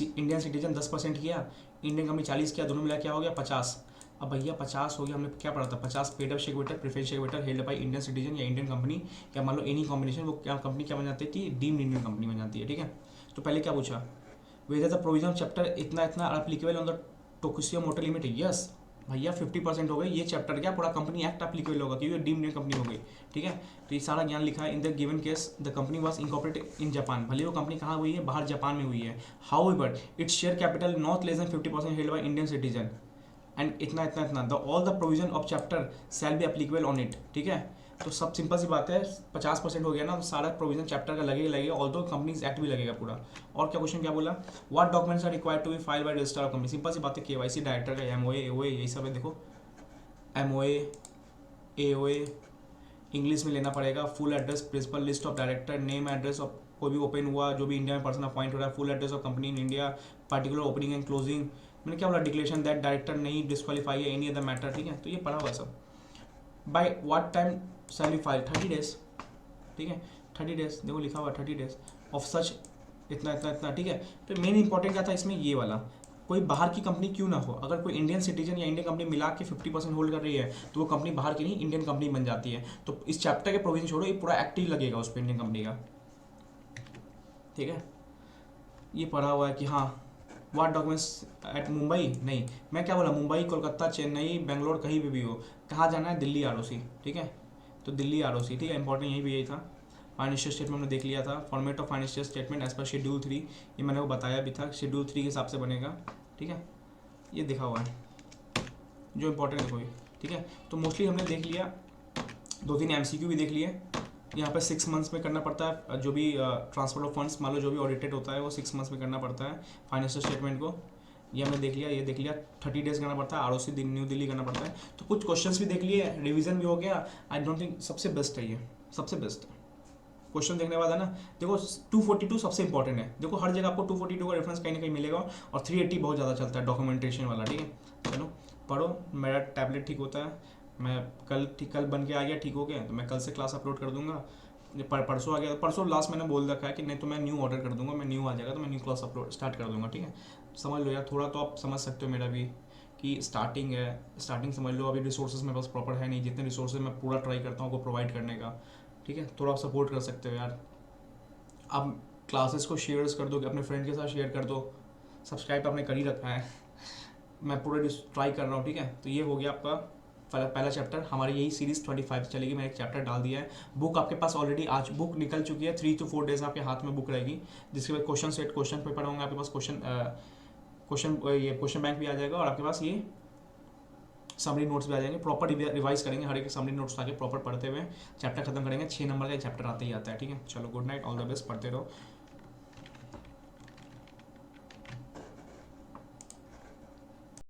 इंडियन सिटीजन 10% किया, इंडियन कंपनी 40 किया, दोनों मिला क्या हो गया 50। अब भैया 50 हो गया, हमने क्या पढ़ा था, 50 paid up share waiter preference share waiter held by Indian citizen या इंडियन कंपनी, या मान लो एनी कॉम्बिनेशन, वो क्या कंपनी क्या बन जाती है, डीम्ड इंडियन कंपनी बन जाती है, ठीक है। तो पहले क्या पूछा, वेदर द प्रोविजन चैप्टर इतना इतना एप्लीकेबल ऑन द टोकुशिया मोटर लिमिटेड, यस भैया 50% हो गई, ये चैप्टर क्या पूरा कंपनी एक्ट एप्लीकेबल होगा क्योंकि डीम्ड इंडियन कंपनी हो गई, ठीक है। तो ये सारा ज्ञान लिखा है। In the given case the company was incorporated in Japan, भले वो कंपनी कहाँ हुई है, बाहर जापान में हुई है, however its share capital not less than 50% held by Indian citizen and इतना इतना इतना, the all the provision of chapter shall be applicable on it, ठीक है। तो सब सिंपल सी बात है, 50% हो गया ना, तो सारा प्रोविजन चैप्टर का लगेगा, ऑल्दो कंपनीज एक्ट भी लगेगा पूरा। और क्या क्वेश्चन क्या बोला, what documents are required to be file by register of company, simple सी बात है, केवाईसी डायरेक्टर का एमओए एओए यही सब है, देखो एमओए एओए इंग्लिश में लेना पड़ेगा, full address principal list of director, name address of कोई भी ओपन हुआ जो भी इंडिया में पर्सन अपॉइंट हो रहा है, full address of company in India, particular opening and closing, मैंने क्या बोला, डिक्लेरेशन दैट डायरेक्टर नहीं डिस्क्वालीफाई है एनी अदर मैटर, ठीक है। तो ये पढ़ा हुआ सब। By what time shall be file, 30 days, ठीक है, 30 डेज, देखो लिखा हुआ 30 डेज ऑफ सच इतना इतना इतना, ठीक है। तो मेन इंपॉर्टेंट क्या था इसमें, ये वाला, कोई बाहर की कंपनी क्यों ना हो, अगर कोई इंडियन सिटीजन या इंडियन कंपनी मिला के 50% होल्ड कर रही है, तो वो कंपनी बाहर की नहीं इंडियन कंपनी बन जाती है। तो इस चैप्टर के प्रोविजन छोड़ो, ये पूरा एक्टिव लगेगा उस पर इंडियन कंपनी का, ठीक है। ये पढ़ा हुआ है कि हाँ व्हाट डॉक्यूमेंट्स एट मुंबई, नहीं मैं क्या बोला, मुंबई कोलकाता चेन्नई बेंगलोर कहीं भी हो, कहाँ जाना है, दिल्ली आरओसी, ठीक है। तो दिल्ली आरओसी, ठीक है, इंपॉर्टेंट यही भी यही था। फाइनेंशियल स्टेटमेंट हमने देख लिया था, format of financial statement as per schedule 3, ये मैंने वो बताया भी था, शेड्यूल 3 के हिसाब से बनेगा, ठीक है। ये दिखा हुआ है जो इंपॉर्टेंट है कोई, ठीक है। तो मोस्टली हमने देख लिया, 2-3 एमसीक्यू भी देख लिए। यहाँ पर 6 मंथ्स में करना पड़ता है, जो भी ट्रांसफर ऑफ फंड्स मान लो जो भी ऑडिटेड होता है वो 6 मंथ्स में करना पड़ता है फाइनेंशियल स्टेटमेंट को, ये हमने देख लिया। ये देख लिया 30 डेज करना पड़ता है, आरओसी न्यू दिल्ली करना पड़ता है। तो कुछ क्वेश्चंस भी देख लिए, रिवीजन भी हो गया। आई डोंट थिंक सबसे बेस्ट है ये, सबसे बेस्ट क्वेश्चन देखने वाला है ना। देखो 242 सबसे इंपॉर्टेंट है, देखो हर जगह आपको 242 का रेफरेंस कहीं ना कहीं मिलेगा, और 380 बहुत ज़्यादा चलता है डॉक्यूमेंटेशन वाला, ठीक है। चलो पढ़ो, मेरा टैबलेट ठीक होता है, मैं कल बन के आ गया, ठीक हो गया, तो मैं कल से क्लास अपलोड कर दूंगा। परसों आ गया, परसों लास्ट मैंने बोल रखा है कि नहीं तो मैं न्यू ऑर्डर कर दूंगा, मैं न्यू आ जाएगा तो मैं न्यू क्लास अपलोड स्टार्ट कर दूंगा, ठीक है। समझ लो यार, थोड़ा तो आप समझ सकते हो मेरा भी कि स्टार्टिंग है, स्टार्टिंग समझ लो। अभी रिसोर्सेज मेरे पास प्रॉपर है नहीं, जितने रिसोर्सेज मैं पूरा ट्राई करता हूँ आपको प्रोवाइड करने का, ठीक है। थोड़ा आप सपोर्ट कर सकते हो यार, आप क्लासेस को शेयर्स कर दो, अपने फ्रेंड के साथ शेयर कर दो, सब्सक्राइब आपने कर ही रखा है, मैं पूरा ट्राई कर रहा हूँ, ठीक है। तो ये हो गया आपका पहला चैप्टर, हमारी यही सीरीज 25 चलेगी। मैंने एक चैप्टर डाल दिया है, बुक आपके पास ऑलरेडी आज बुक निकल चुकी है, 3 to 4 डेज आपके हाथ में बुक रहेगी, जिसके बाद क्वेश्चन सेट क्वेश्चन पेपर होंगे आपके पास, क्वेश्चन बैंक भी आ जाएगा, और आपके पास ये समरी नोट्स भी आ जाएंगे। प्रॉपर रिवाइज करेंगे, हर एक समरी नोट्स आके प्रॉपर पढ़ते हुए चैप्टर खत्म करेंगे। 6 नंबर का चैप्टर आते ही आता है, ठीक है। चलो good night, all the best, पढ़ते रहो।